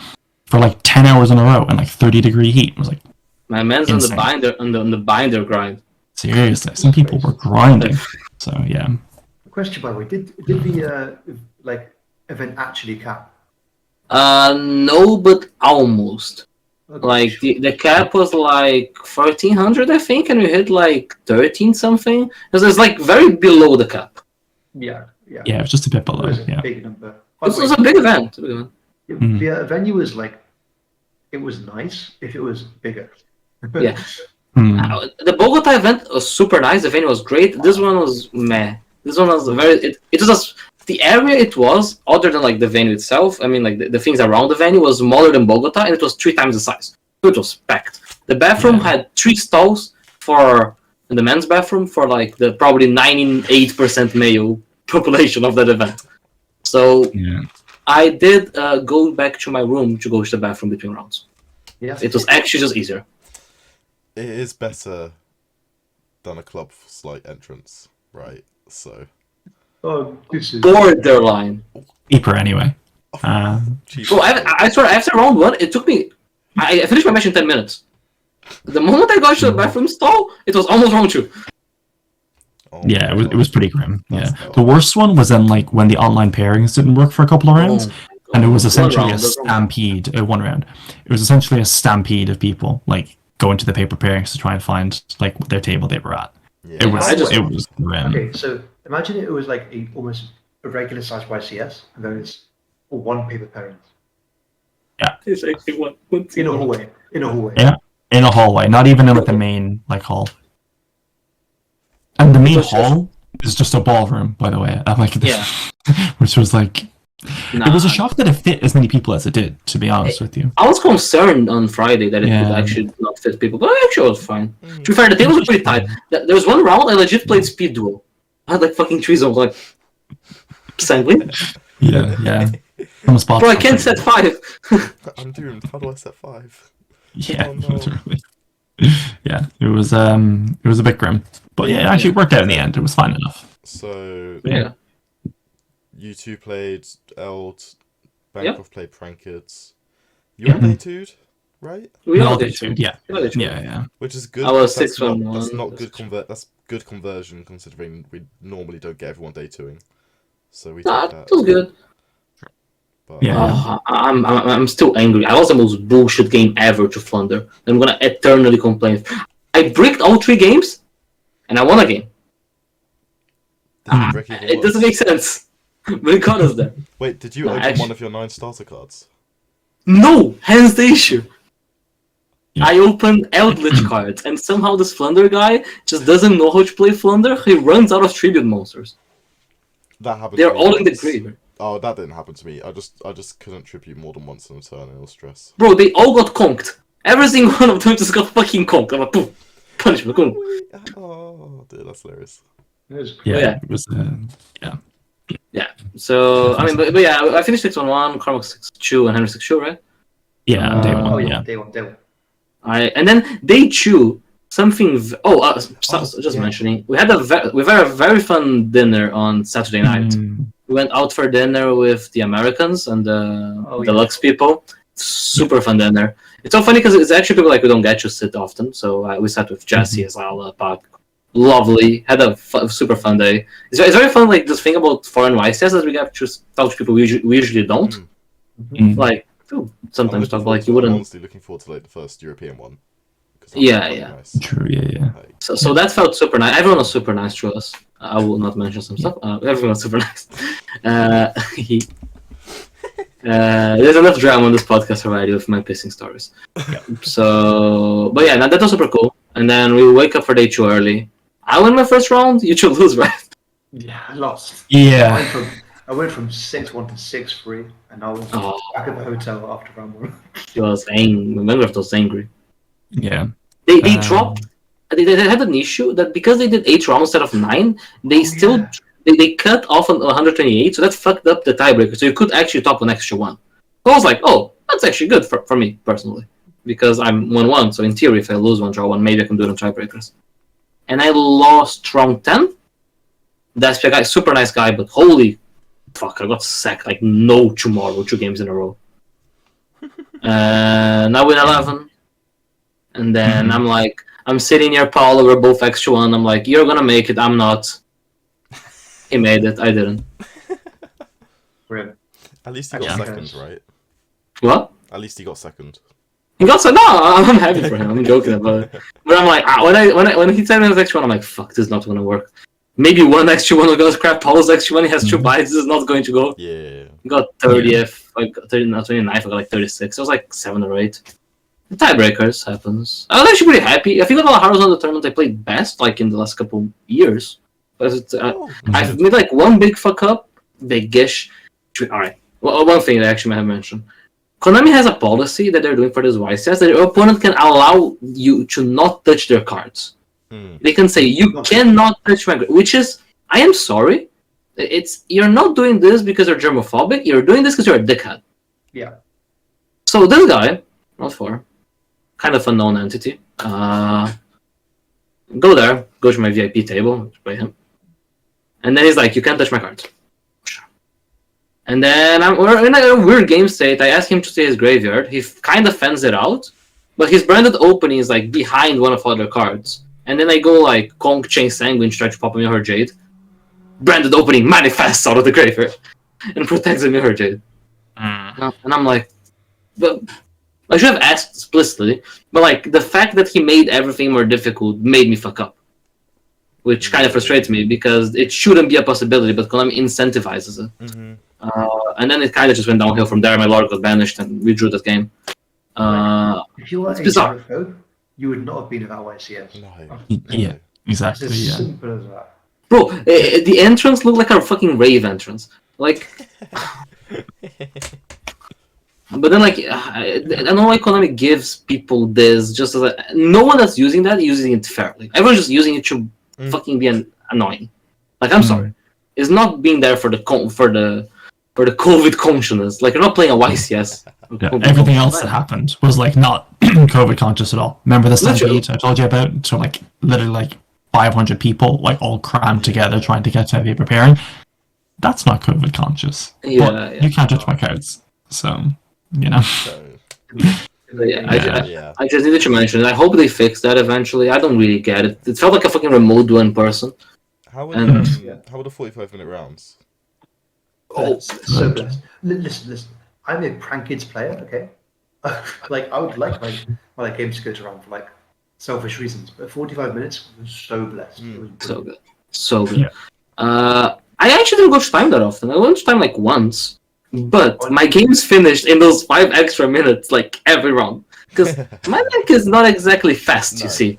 for, like, 10 hours in a row and, like, 30-degree heat? It was like, my man's insane. on the binder grind. Seriously, some people were grinding. So, yeah. Question, by the way, did the event actually cap? No, but almost. Okay, Like the cap was like 1,300, I think, and we hit like 13 something. It's like very below the cap. Yeah, it was just a bit below. It was a Yeah, big number. This was a big event. The venue was like, it was nice if it was bigger. Yeah. The Bogota event was super nice. The venue was great. This one was meh. This one was very. It was just, the area it was, other than like the venue itself. I mean, like the things around the venue was smaller than Bogota, and it was 3 times the size. So it was packed. The bathroom had 3 stalls in the men's bathroom for like the probably 98% male population of that event. So I did go back to my room to go to the bathroom between rounds. Yeah, it was actually just easier. It is better than a club like entrance, right? So. Oh, this is borderline. Cheaper anyway. So I swear, after round 1, it took me. I finished my match in 10 minutes. The moment I got to the bathroom stall, it was almost round 2. Oh yeah, it was pretty grim. Yeah, the worst one was then like when the online pairings didn't work for a couple of rounds, and it was essentially a stampede. 1 round. It was essentially a stampede of people like going to the paper pairings to try and find like their table they were at. Yeah. It was grim. Okay, so imagine it was like almost a regular size YCS, and there is 1 paper pairing. Yeah, it's actually one in a hallway. Yeah, in a hallway, not even in like the main like hall. And the main hall is just a ballroom, by the way. I'm like, which was like, it was a shock that it fit as many people as it did. To be honest with you, I was concerned on Friday that it would actually not fit people, but actually it was fine. To be fair, the tables were pretty tight. There was 1 round I legit played speed duel. I had like fucking 3 zones, like sanguine. Yeah. Bro, I can't set 5. I'm doomed. How do I set 5? Yeah, oh, no. literally. Yeah, it was a bit grim, but yeah, it actually worked out in the end. It was fine enough. So you 2 played Eld, Bancroft played Prankids. You all day 2'd, right? We all day did 2. Yeah. Which is good. I was that's 6 on 1. That's not good That's good conversion considering we normally don't get everyone day 2ing. So we took that. It was good. But Yeah. I'm still angry. I lost the most bullshit game ever to Flunder. I'm gonna eternally complain. I bricked all 3 games, and I won a game. did you break even It worse? doesn't make sense, but it got us there. Wait, did you No, open actually- one of your 9 starter cards? No, hence the issue. Yeah. I opened Eldritch cards, and somehow this Flunder guy just doesn't know how to play Flunder. He runs out of tribute monsters. That happened. They're to me all in the once. graveyard. Oh, that didn't happen to me. I just couldn't tribute more than once in a turn, and it was stress. Bro, they all got conked. Every single one of them just got fucking conked. I'm like, poof, punishment, boom. Oh, dude, that's hilarious. It was Yeah, yeah. it was. Yeah. So I mean, but yeah, I finished 6-1-1, Cormac 6-2, and Henry 6-2, right? Yeah, day Oh, one. oh Yeah. day one. And then day 2, something. Just yeah. mentioning, we had a very fun dinner on Saturday night. Mm, We went out for dinner with the Americans and the Oh, Deluxe people. Super fun dinner. It's so funny because it's actually people like we don't get to sit often. So we sat with Jesse as well. Lovely. Had a super fun day. It's very fun. Like this thing about foreign YCS that we get to talk to people we usually don't. mm. Like sometimes talk about like you I'm wouldn't. honestly looking forward to like the first European one. 'Cause Yeah, that'll be yeah. Nice. True. Yeah. Like, So that felt super nice. Everyone was super nice to us. I will not mention some stuff. Everyone was super nice. There's enough drama on this podcast already with my pissing stories. So, but yeah, that was super cool. And then we wake up for day 2 early. I win my first round. You should lose, right? Yeah, I lost. Yeah. I went from 6-1 to 6-3, and I was Oh, back at the hotel after round 1. she was angry. Remember, I was angry. Yeah. They Um, dropped. They had an issue that because they did 8 rounds instead of 9, they Oh, still yeah. they cut off on 128, so that fucked up the tiebreaker. So you could actually top an extra 1. So I was like, oh, that's actually good for me personally, because I'm 1-1. So in theory, if I lose 1, draw 1, maybe I can do it on tiebreakers. And I lost round 10. That's a guy, super nice guy, but holy fuck, I got sacked like no tomorrow, 2 games in a row. Now win 11. And then I'm sitting near Paolo, we're both extra 1. I'm like, you're gonna make it, I'm not. He made it, I didn't. Brilliant. at least he got Yeah. second, right? What? At least he got second. He got so no, I'm happy for him. I'm joking about it. But I'm like, when he said me I was extra 1, I'm like, fuck, this is not gonna work. Maybe one extra 1 will go crap. Paolo's extra 1, he has 2 bites, this is not going to go. Yeah. He got 30th, I got 29th, I got like 36. It was like 7 or 8. The tiebreakers happens. I was actually pretty happy. I think Guadalajara was on the tournament I played best, like in the last couple years. But I've made like one big fuck up, big-ish. Alright, well, one thing that I actually might have mentioned. Konami has a policy that they're doing for this YCS that your opponent can allow you to not touch their cards. They can say, you cannot touch my... Which is, I am sorry. You're not doing this because you're germophobic. You're doing this because you're a dickhead. Yeah. So this guy, not far, kind of a known entity. Go there, go to my VIP table, play him. And then he's like, you can't touch my cards. Sure. And then we're in a weird game state. I ask him to stay his graveyard. He kind of fends it out. But his branded opening is like behind one of other cards. And then I go like Conk Chain Sanguine to try to pop a Mirror Jade. Branded opening manifests out of the graveyard and protects the Mirror Jade. And I'm like, but I should have asked explicitly, but like the fact that he made everything more difficult made me fuck up. Which kind of frustrates me because it shouldn't be a possibility, but Konami incentivizes it. And then it kind of just went downhill from there. My Lord got banished and we drew that game. If you were It's a bizarre. germaphobe, you would not have been at YCS. No. Yeah. Exactly. It's as Yeah. simple as that. Bro, the entrance looked like a fucking rave entrance. Like, but then like, I don't know why Konami gives people this just as no one that's using that using it fairly. Everyone's just using it to fucking be annoying. Like, I'm sorry, it's not being there for the COVID consciousness. Like, you're not playing a YCS. Yeah, everything else that happened was like not COVID conscious at all. Remember the stampede I told you about? So like literally like 500 people like all crammed together trying to get to heavy preparing. That's not COVID conscious. Yeah, But yeah. you can't touch my cards. So, you know. So, I just needed to mention it. I hope they fix that eventually. I don't really get it. It felt like a fucking remote duel in person. how were And- how were the 45-minute rounds? So blessed. Listen. I'm a Prankids player, okay? Like, I would like my games to go to run for like selfish reasons, but 45 minutes was so blessed. It was So brilliant. good. So good. Yeah. I actually didn't go to time that often. I went to time like once. But my games finished in those 5 extra minutes, like every round. Because my deck is not exactly fast, you see.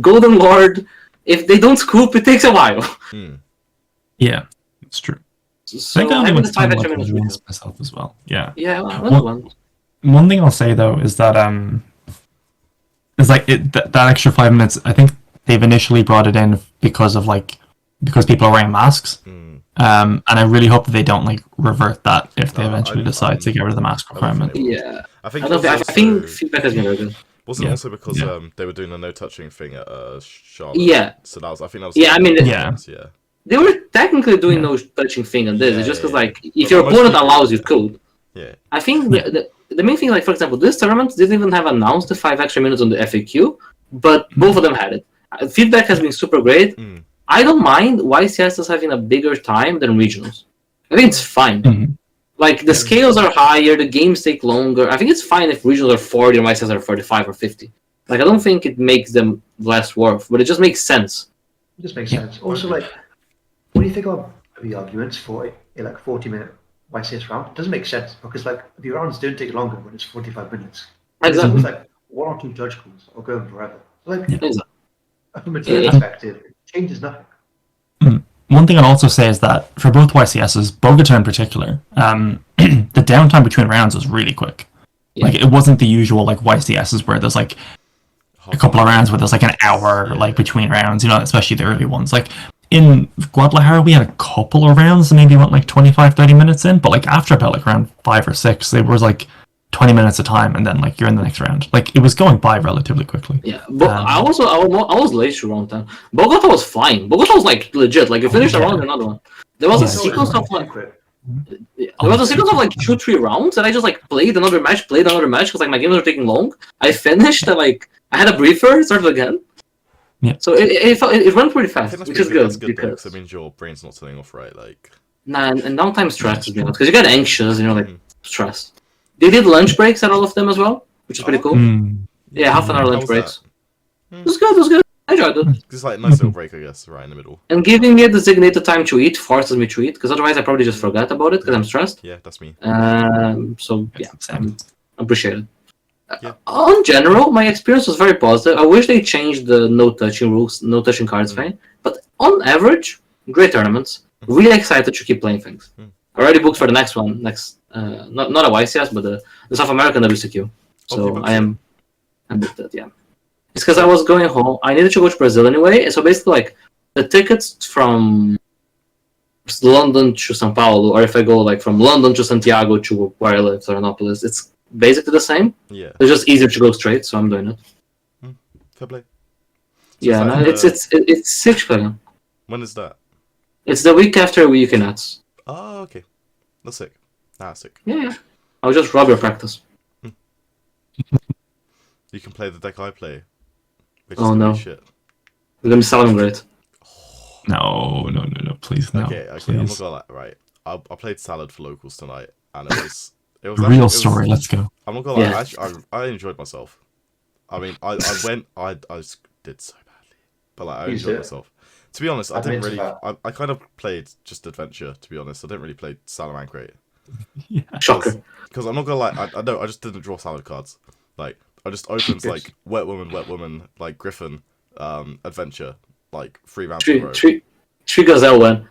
Golden Lord, if they don't scoop, it takes a while. Yeah, it's true. So I think I only having went the to time 5 like extra minutes. once myself as well. Yeah. Yeah, I went Well- once. One thing I'll say though is that is like that extra 5 minutes. I think they've initially brought it in because people are wearing masks. And I really hope that they don't like revert that if they eventually decide to get rid of the mask requirement. Yeah. I think I think feedback has been very good. wasn't Yeah. also because Yeah. they were doing a no touching thing at Charlotte. Yeah. So I think that was. Yeah, I mean, Yeah. Yeah. They were technically doing Yeah. no touching thing on this. It's just because, Yeah. like, if But your most opponent people- allows you, cool. Yeah. I think the main thing, like, for example, this tournament didn't even have announced the 5 extra minutes on the FAQ, but both of them had it. Feedback has been super great. I don't mind YCS is having a bigger time than regionals. I think it's fine. Mhm. Like, the scales are higher, the games take longer. I think it's fine if regionals are 40 and YCS are 45 or 50. Like, I don't think it makes them less worth, but it just makes sense. It just makes sense. Also, like, what do you think of the arguments for a like 40-minute YCS round? It doesn't make sense because like the rounds don't take longer when it's 45 minutes. Exactly. It's like 1 or 2 judge calls or go on forever. Like, Exactly. from a team perspective, it changes nothing. One thing I'd also say is that for both YCSs, Bogota in particular, the downtime between rounds was really quick. Yeah. Like it wasn't the usual like YCSs where there's like a couple of rounds where there's like an hour like between rounds, you know, especially the early ones. Like in Guadalajara, we had a couple of rounds that maybe went like 25-30 minutes in, but like after about like around 5 or 6, it was like 20 minutes a time, and then like you're in the next round. Like it was going by relatively quickly. Yeah, but I was late to round 10. Bogota was flying. Bogota was like legit. Like you finished a round, another one. There was a Yeah. sequence of like Quick. there was a sequence of like 2-3 rounds, and I just like played another match because like my games were taking long. I finished and like I had a briefer, started again. Yeah. So it went pretty I fast, think that's which is pretty- good that's good though, because 'cause it means your brain's not turning off right. Like. nah, and downtime stresses me out because you get anxious and you're like stressed. They did lunch breaks at all of them as well, which is pretty cool. Yeah, half an hour How lunch was breaks. that? It was good. It was good. I enjoyed it. It's like a nice little break, I guess, right in the middle. And giving me a designated time to eat forces me to eat, because otherwise I probably just forget about it because I'm stressed. Yeah, that's me. So yeah, Same. I appreciate it. Yeah. On general, my experience was very positive. I wish they changed the no touching rules, no touching cards thing. But on average, great tournaments. Really excited to keep playing things. Already booked for the next one. Not a YCS, but the South American WCQ. So booked I'm booked it. Yeah. It's because I was going home. I needed to go to Brazil anyway. So basically, like the tickets from London to São Paulo, or if I go like from London to Santiago to where I live, Florianopolis, it's basically the same. Yeah. It's just easier to go straight, so I'm doing it. Fair play. Yeah, like, no, it's 6 million. When is that? It's the week after Weekend Nets. Oh, okay. That's sick. Sick. Yeah. I'll just rob your practice. You can play the deck I play. Which Oh, is no. shit. We're gonna be selling great. No, please no. Okay, I'm not please. gonna lie, right. I played Salad for locals tonight, and it was Real story. Let's go. I'm not gonna lie, Yeah. I enjoyed myself. I mean, I just did so badly, but like I You enjoyed did. myself. To be honest, I Admit didn't to really. that. I kind of played just adventure. To be honest, I didn't really play Salaman great. Yeah. Shocker. Because I'm not gonna lie, I know I just didn't draw salad cards. Like I just opened like wet woman, like Griffin, adventure, like 3 rounds in a row. Three Gazelle win.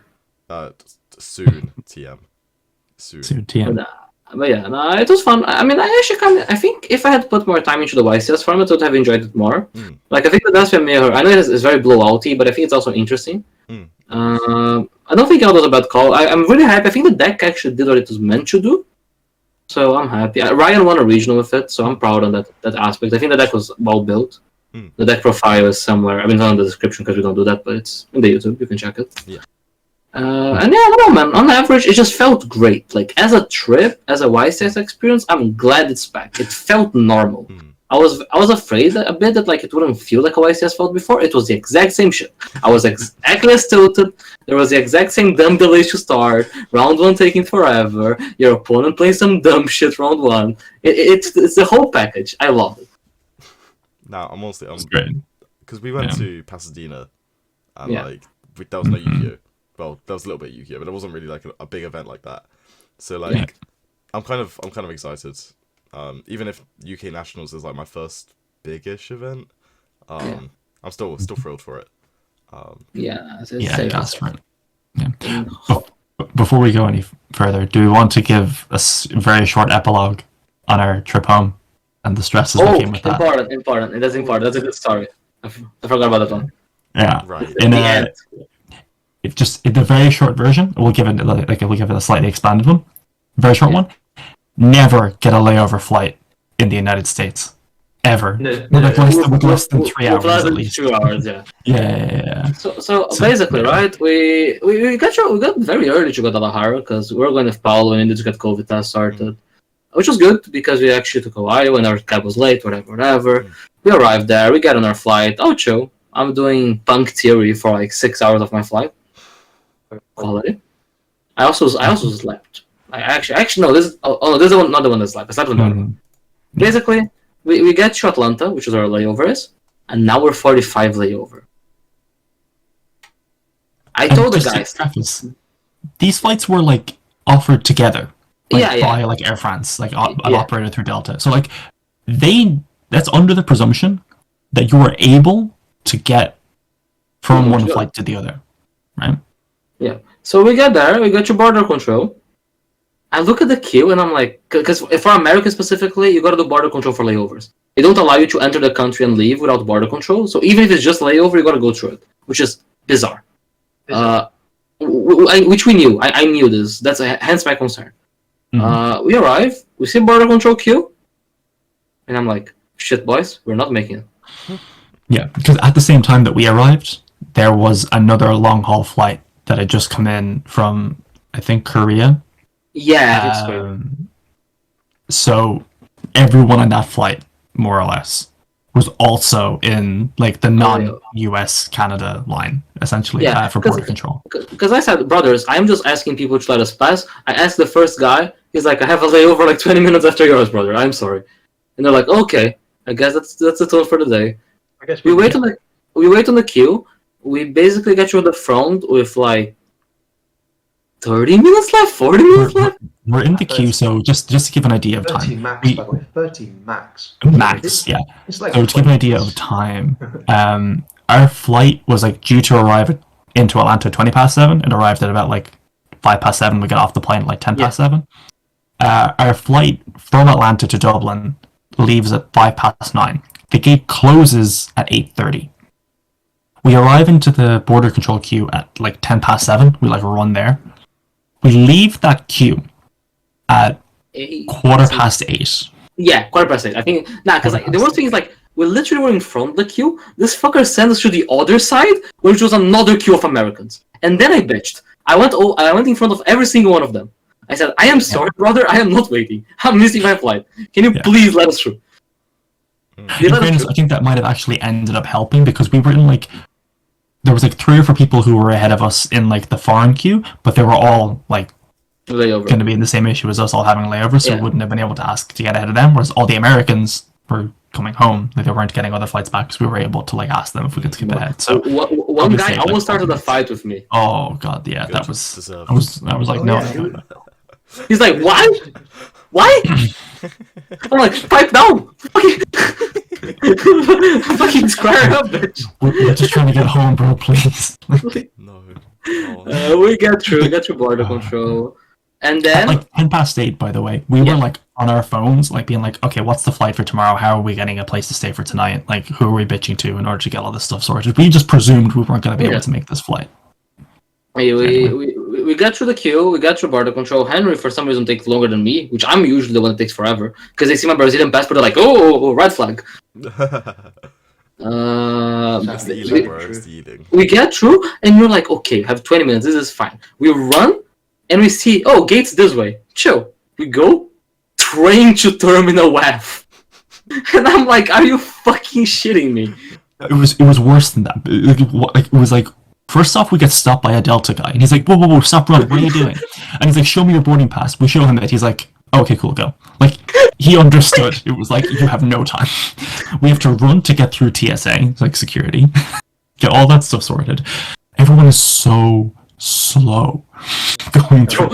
Soon TM. Soon. Soon, TM. But yeah, no, it was fun. I mean, I think if I had put more time into the YCS format, I would have enjoyed it more. Like, I think the Daspia Mirror, I know it's very blowouty, but I think it's also interesting. I don't think it was a bad call. I'm really happy. I think the deck actually did what it was meant to do. So I'm happy. Ryan won a regional with it, so I'm proud on that aspect. I think the deck was well built. The deck profile is somewhere. I mean, it's not in the description because we don't do that, but it's in the YouTube. You can check it. Yeah. And yeah, I don't know, man. On average, it just felt great. Like, as a trip, as a YCS experience, I'm glad it's back. It felt normal. I was afraid a bit that like it wouldn't feel like how ICS felt before. It was the exact same shit. I was exactly as tilted. There was the exact same dumb delays to start. Round 1 taking forever. Your opponent playing some dumb shit round 1. It's the whole package. I love it. Now I'm honestly It's great. because we went Yeah. to Pasadena and Yeah. like there was no Yu-Gi-Oh. Well, there was a little bit of Yu-Gi-Oh, but it wasn't really like a big event like that. So like Yeah. I'm kind of excited. Even if UK Nationals is like my first big-ish event, I'm still thrilled for it. Yeah. It's Yeah, safe. that's right. Yeah. Before we go any further, do we want to give a very short epilogue on our trip home and the stresses that came with that? Important. It is important. That's a good story. I forgot about that one. Yeah. Right. In The end. the very short version, we'll give it a slightly expanded one. Very short one. Never get a layover flight in the United States. Ever. No, With less than 3 hours less at than least. 2 hours, yeah. Yeah. So basically, right? We got very early to Guadalajara because we were going with Paulo and needed to get COVID test started, which was good because we actually took a while when our cab was late, whatever. We arrived there, we get on our flight. Oh, chill. I'm doing punk theory for like 6 hours of my flight. Quality. I also slept. I actually no. This is not the one that slept. I slept on the other one. Basically, we get to Atlanta, which is our layover is, and now we're 45 layover. I told the just to guys. preface, these flights were like offered together, Yeah. by like Air France, like an Yeah. operator through Delta. So like that's under the presumption that you are able to get from one Sure. flight to the other, right? Yeah. So we get there, we get to border control. I look at the queue and I'm like, because for America specifically, you gotta do border control for layovers. They don't allow you to enter the country and leave without border control. So even if it's just layover, you gotta go through it, which is bizarre. Which we knew. I knew this. That's hence my concern. We arrive, we see border control queue, and I'm like, shit, boys, we're not making it. Yeah, because at the same time that we arrived, there was another long haul flight that had just come in from, I think, Korea. Yeah, it's great. So everyone on that flight, more or less, was also in like the non-US Canada line, essentially, for border control. Because I said, brothers, I'm just asking people to let us pass. I asked the first guy, he's like, I have a layover like 20 minutes after yours, brother. I'm sorry. And they're like, okay, I guess that's the tone for the day. I guess We wait on the queue. We basically get you on the front with like 30 minutes left, 40 minutes left. We're in the queue, so just to give an idea of 30 time. max, by the way. 30 max. Max, yeah. It's like So to give an idea of time, our flight was like due to arrive into Atlanta 20 past 7 and arrived at about like 5 past 7. We got off the plane at like 10 past 7. Our flight from Atlanta to Dublin leaves at 5 past 9. The gate closes at 8:30. We arrive into the border control queue at like 10 past 7. We like run there. We leave that queue at 8:15. Yeah, 8:15. I think because like, the worst thing is like we literally were in front of the queue. This fucker sent us to the other side, which was another queue of Americans. And then I bitched. I went in front of every single one of them. I said, I am sorry, brother. I am not waiting. I'm missing my flight. Can you please let us through? In fairness, I think that might have actually ended up helping because we were in like there was like 3 or 4 people who were ahead of us in like the foreign queue, but they were all like layover. Going to be in the same issue as us, all having layovers, so we wouldn't have been able to ask to get ahead of them. Whereas all the Americans were coming home, like they weren't getting other flights back, because we were able to like ask them if we could skip ahead. So one guy almost started a fight with me. Oh god, yeah, that was. I was like, no. He's like, why? Why? I'm like, pipe down! Fucking square up, bitch! We're just trying to get home, bro, please. No. We get through border control. And then... At like 10 past 8, by the way, we were like on our phones, like being like, okay, what's the flight for tomorrow? How are we getting a place to stay for tonight? Like, who are we bitching to in order to get all this stuff sorted? We just presumed we weren't going to be able to make this flight. We got through the queue, we got through border control. Henry, for some reason, takes longer than me, which I'm usually the one that takes forever. Because they see my Brazilian passport, they're like, oh, red flag. It's the eating, bro. It's the eating. We get through, and you're like, okay, we have 20 minutes, this is fine. We run, and we see, oh, gates this way. Chill. We go, train to Terminal F. And I'm like, are you fucking shitting me? It was worse than that. It was like, first off, we get stopped by a Delta guy, and he's like, whoa, stop running, what are you doing? And he's like, show me your boarding pass. We show him it. He's like, okay, cool, go. Like, he understood. It was like, you have no time. We have to run to get through TSA, like security, get all that stuff sorted. Everyone is so slow going through.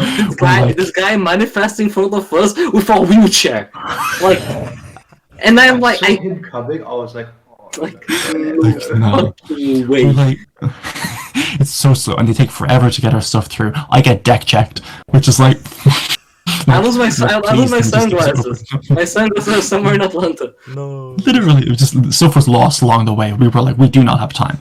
This guy manifesting in front of us with a wheelchair. Like, and I'm like, saw him coming. I was like, no. fucking We're wait. like, it's so slow, and they take forever to get our stuff through. I get deck checked, which is like, I lose my please, sunglasses. My sunglasses are somewhere in Atlanta. No. literally, it was just stuff was lost along the way. We were like, we do not have time.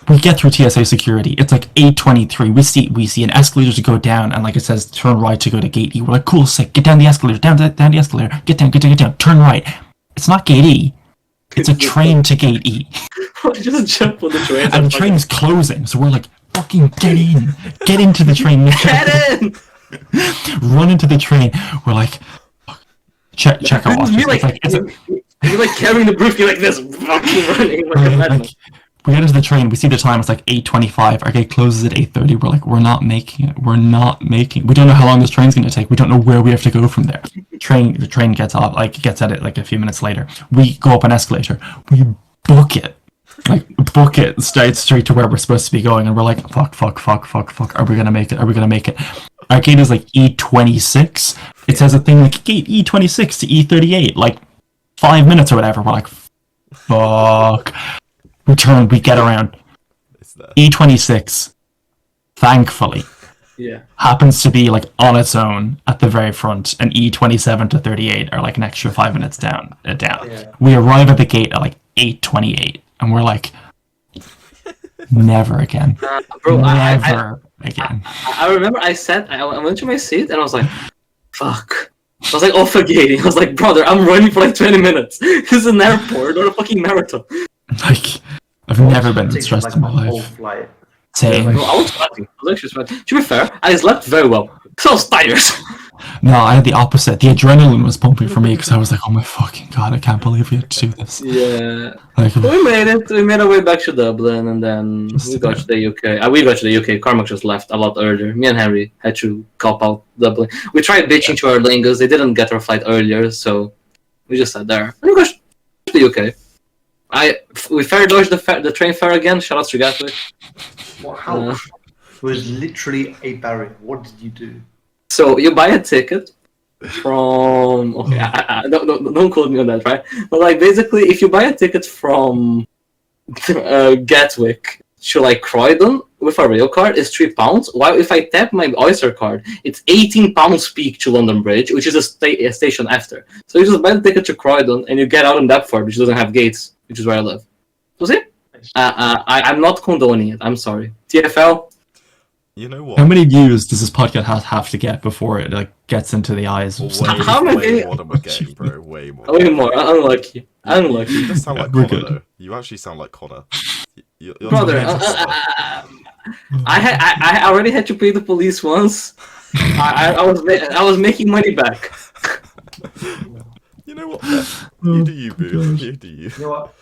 We get through TSA security. It's like 8:23. We see an escalator to go down, and like it says, turn right to go to gate E. We're like, cool, sick. Get down the escalator. Down the escalator. Get down. Turn right. It's not gate E. It's a train to gate E. Just jump on the train. And the train's closing, so we're like, fucking get in. Get into the train. Get in! Run into the train. We're like, check our watches. You're like, you're like carrying the briefcase like this, fucking running like a madman. We get into the train, we see the time, it's like 8:25, our gate closes at 8:30, we're like, we're not making it, we don't know how long this train's gonna take, we don't know where we have to go from there. The train gets off, like, gets at it like a few minutes later. We go up an escalator, we book it straight to where we're supposed to be going, and we're like, fuck, are we gonna make it? Our gate is like E26, it says a thing like, gate E26 to E38, like, 5 minutes or whatever, we're like, fuck. We turn, we get around. E26, thankfully, happens to be like on its own at the very front, and E27 to 38 are like an extra 5 minutes down. Yeah. We arrive at the gate at like 8:28, and we're like, never again. Bro, never again. I remember I went to my seat and I was like, fuck. I was like offagating. I was like, brother, I'm running for like 20 minutes. This is an airport or a fucking marathon. Like, I've never been this stressed in my whole life. flight. Same. Bro, I was sweating. I was actually sweating. To be fair, I slept very well. So I was tired. No, I had the opposite. The adrenaline was pumping for me because I was like, oh my fucking god, I can't believe we had to do this. Yeah. Like, We made it. We made our way back to Dublin, and then we got to the UK. We got to the UK. Cormac just left a lot earlier. Me and Henry had to cop out Dublin. We tried bitching to our Lingus. They didn't get our flight earlier, so we just sat there. And we got to the UK. We fare dodged the train fare again. Shout out to Gatwick. What? How? It was literally a barrier. What did you do? So you buy a ticket from don't quote me on that, right? But like basically, if you buy a ticket from Gatwick to like Croydon with a rail card, it's £3. While if I tap my Oyster card, it's £18 peak to London Bridge, which is a station after. So you just buy the ticket to Croydon and you get out in Deptford, which doesn't have gates, which is where I live. So see, I'm not condoning it. I'm sorry. TFL. You know what? how many views does this podcast have to get before it like gets into the eyes of Way, How am I way getting- more than we're getting, bro. Way more. Way more. Unlucky. You just sound like We're Connor, good. though. You actually sound like Connor. You're Brother, not stuff. I already had to pay the police once. I was making money back. You know what? You do you, boo. You do you. You know what?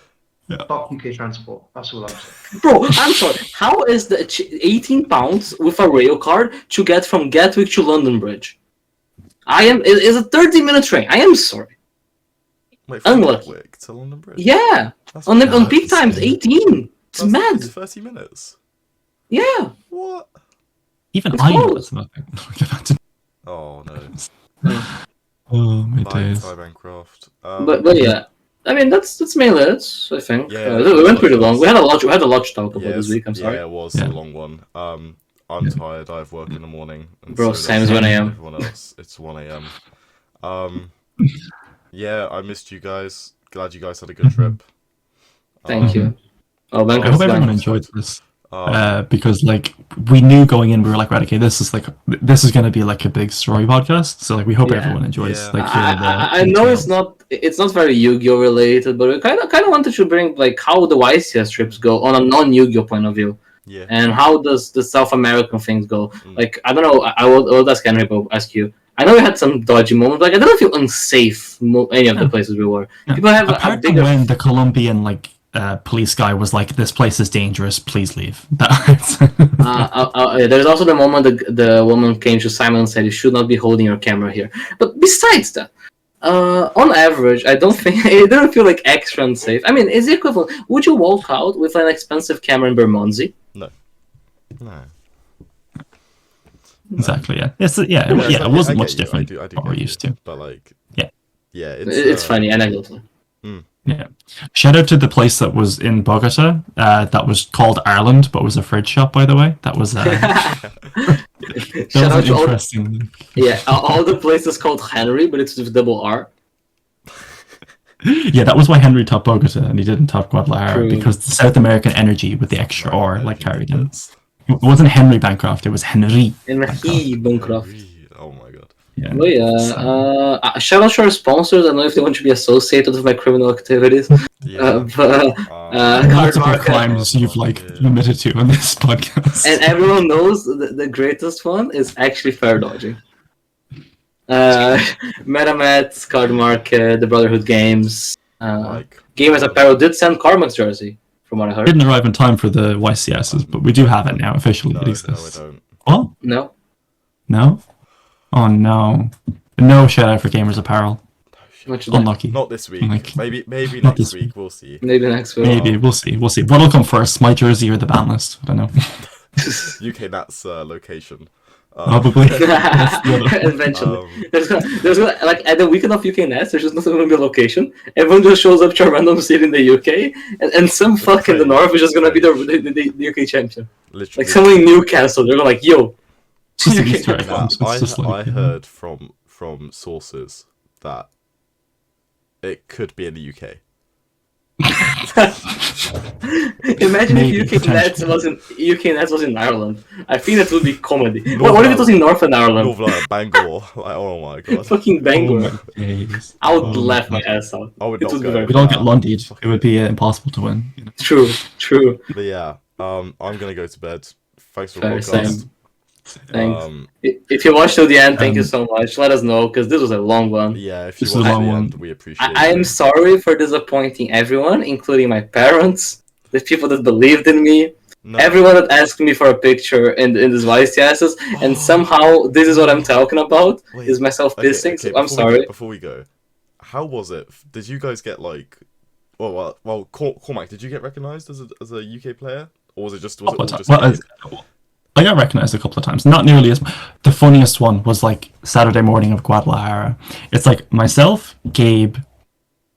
Yeah. Fuck UK transport. That's all I'm saying. Bro, I'm sorry. How is the £18 with a rail card to get from Gatwick to London Bridge? It's a 30-minute train. I am sorry. Wait, from Unlucky. Gatwick to London Bridge? Yeah. That's On nuts. peak times, 18. It's That's mad. 30 minutes. Yeah. What? even It's I know close. it's nothing. Oh, no. Oh my Bye, days. Bancroft. But yeah. I mean that's mainly it, I think. Yeah, We went pretty long. We had a lot to talk about Yes, this week, I'm sorry. Yeah, it was Yeah. a long one. I'm tired. I have work in the morning. And Bro, so same does as 1 a.m. Everyone else. It's 1 a.m. Yeah, I missed you guys. Glad you guys had a good trip. Thank you. Oh, I Bancroft's hope everyone gone. enjoyed this. Because like we knew going in, we were like, right, okay, this is gonna be like a big story podcast. So like we hope Yeah. everyone enjoys Yeah. like hearing the I know details. it's not very Yu-Gi-Oh related, but we kind of wanted to bring like how the YCS trips go on a non-Yu-Gi-Oh point of view, Yeah. and how does the South American things go. Mm. Like I don't know, I will ask Henry, but ask you. I know we had some dodgy moments, but I didn't feel unsafe any of the places we were. People have apart a from bigger. when the Colombian police guy was like, "This place is dangerous. Please leave." There's also the moment the woman came to Simon and said, "You should not be holding your camera here." But besides that, on average, I don't think it didn't feel like extra unsafe. I mean, it's the equivalent. Would you walk out with an expensive camera in Bermondsey? No. Exactly. Yeah. It wasn't much different I do from what we're used to. But like, Yeah. It's funny, and I love it. Yeah. Shout out to the place that was in Bogota. That was called Ireland, but was a fridge shop, by the way. That was Shout out to interesting. all the places called Henry, but it's with double R. Yeah, that was why Henry topped Bogota and he didn't top Guadalajara, True. because the South American energy with the extra R carried in. It wasn't Henry Bancroft, it was Henry. Henry Bancroft. Oh my god. Yeah. But yeah, shout out to our sponsors. I don't know if they want to be associated with my criminal activities. Yeah. Lots of Card crimes you've admitted to on this podcast. and everyone knows the greatest one is actually fair dodging. MetaMats, Card Market, the Brotherhood Games, Gamers Apparel did send Carmack's jersey, from what I heard. Didn't arrive in time for the YCSs, but we do have it now officially. It exists. No, I don't. What? No. No? Oh no. No shout out for Gamers Apparel. Much Unlucky. Not this week. Like, maybe not next this week. week. We'll see. Maybe next week. Maybe, we'll see. What'll come first, my jersey or the ban list? I don't know. UK Nats location. Probably. Eventually. There's gonna, like, at the weekend of UK Nets, there's just not going to be a location. Everyone just shows up to a random city in the UK, and some fuck in the north is just going to be the UK champion. Literally. Like, someone in Newcastle, they're like, yo. It's just an Easter egg. Nah, So it's just I like, heard from sources that it could be in the UK. Imagine Maybe, if UK Nets potentially. was in Ireland. I think that would be comedy. What if it was in Northern Ireland? Northern Bangor. Like, oh my god. Fucking Bangor. oh my days. I would Oh laugh my my ass out. I would It not would be go. very If we don't get Lundied, it would be impossible to win. You know? True. But yeah, I'm gonna go to bed. Thanks for the Fair, podcast. same. Thanks. Um, If you watched till the end, thank you so much. Let us know, because this was a long one. yeah, if you This watch is a the long one. end, we appreciate I am it. sorry for disappointing everyone, including my parents, the people that believed in me, No. everyone that asked me for a picture in this YCSs, and somehow this is what I'm talking about, Wait, is myself okay, pissing, okay, so I'm before we sorry. go- before we go, how was it? Did you guys get like, well, Cormac, did you get recognised as a UK player, or was it all just? Well, I got recognized a couple of times. Not nearly as. The funniest one was like Saturday morning of Guadalajara. It's like myself, Gabe,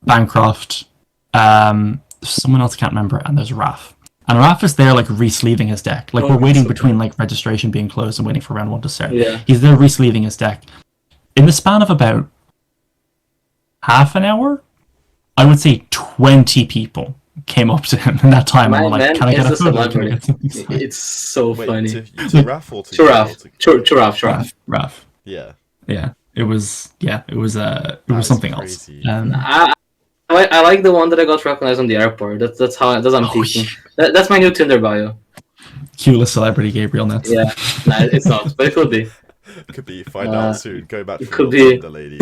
Bancroft, someone else I can't remember, and there's Raf. And Raf is there like re-sleeving his deck. Like, we're waiting between like registration being closed and waiting for round one to start. Yeah. He's there re-sleeving his deck. In the span of about half an hour, I would say 20 people came up to him in that time and were like, "Can I get a is a photo? Can I get celebrity. something?" It's so Wait, funny. to Raf or to Chiraf. Raf. Yeah. Yeah, it was That's something else. crazy. I like the one that I got recognized on the airport. That's how I'm peaking. That's my new Tinder bio. Coolest celebrity, Gabriel Nets. Yeah, nah, it's not, but it could be. Could be. Find out soon. Go back it for could your be. Tinder, lady.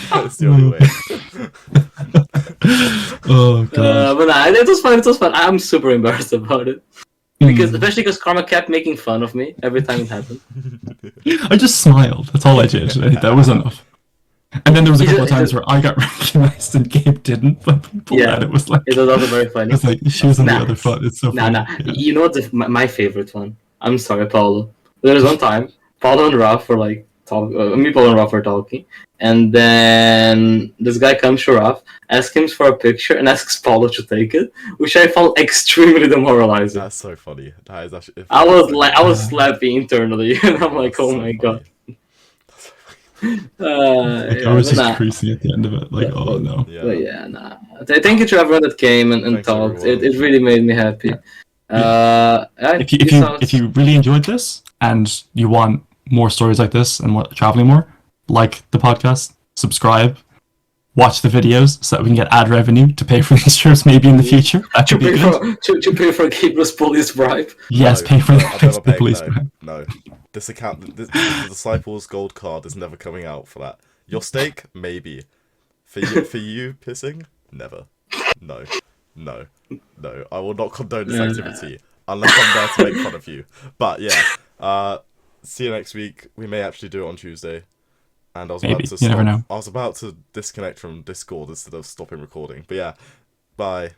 That's the only way. Oh god. But nah, it was fun. It was fun. I'm super embarrassed about it especially because Karma kept making fun of me every time it happened. I just smiled. That's all I did. That was enough. And then there was a couple of times where I got recognized and Gabe didn't. But people it was like, it was also very funny. it's like she was on the Nah. other foot. It's so funny. Nah. Yeah. You know what's my favorite one? I'm sorry, Paulo. There was one time Paulo and Ralph were like me, Paulo and Ralph were talking, and then this guy comes to Ralph, asks him for a picture, and asks Paulo to take it, which I found extremely demoralizing. That's so funny. That is actually. I was slapping internally, and I'm like, oh my god. I was just nah. creasing at the end of it, like, oh no. Yeah. But yeah, nah. Thank you to everyone that came and Thanks, talked. everyone. It really made me happy. If you really enjoyed this and you want more stories like this and want traveling more, like the podcast, subscribe, watch the videos so that we can get ad revenue to pay for these trips maybe in the future. That to could be pay good. to pay for Gabriel's police bribe. Yes, No, pay for I've never the paid, police. no. This account, the Disciples Gold card is never coming out for that. Your stake, maybe. For you pissing, never. No. I will not condone this activity unless I'm there to make fun of you. But yeah, see you next week. We may actually do it on Tuesday. And I was Maybe. about to You never know. I was about to disconnect from Discord instead of stopping recording. But yeah, bye.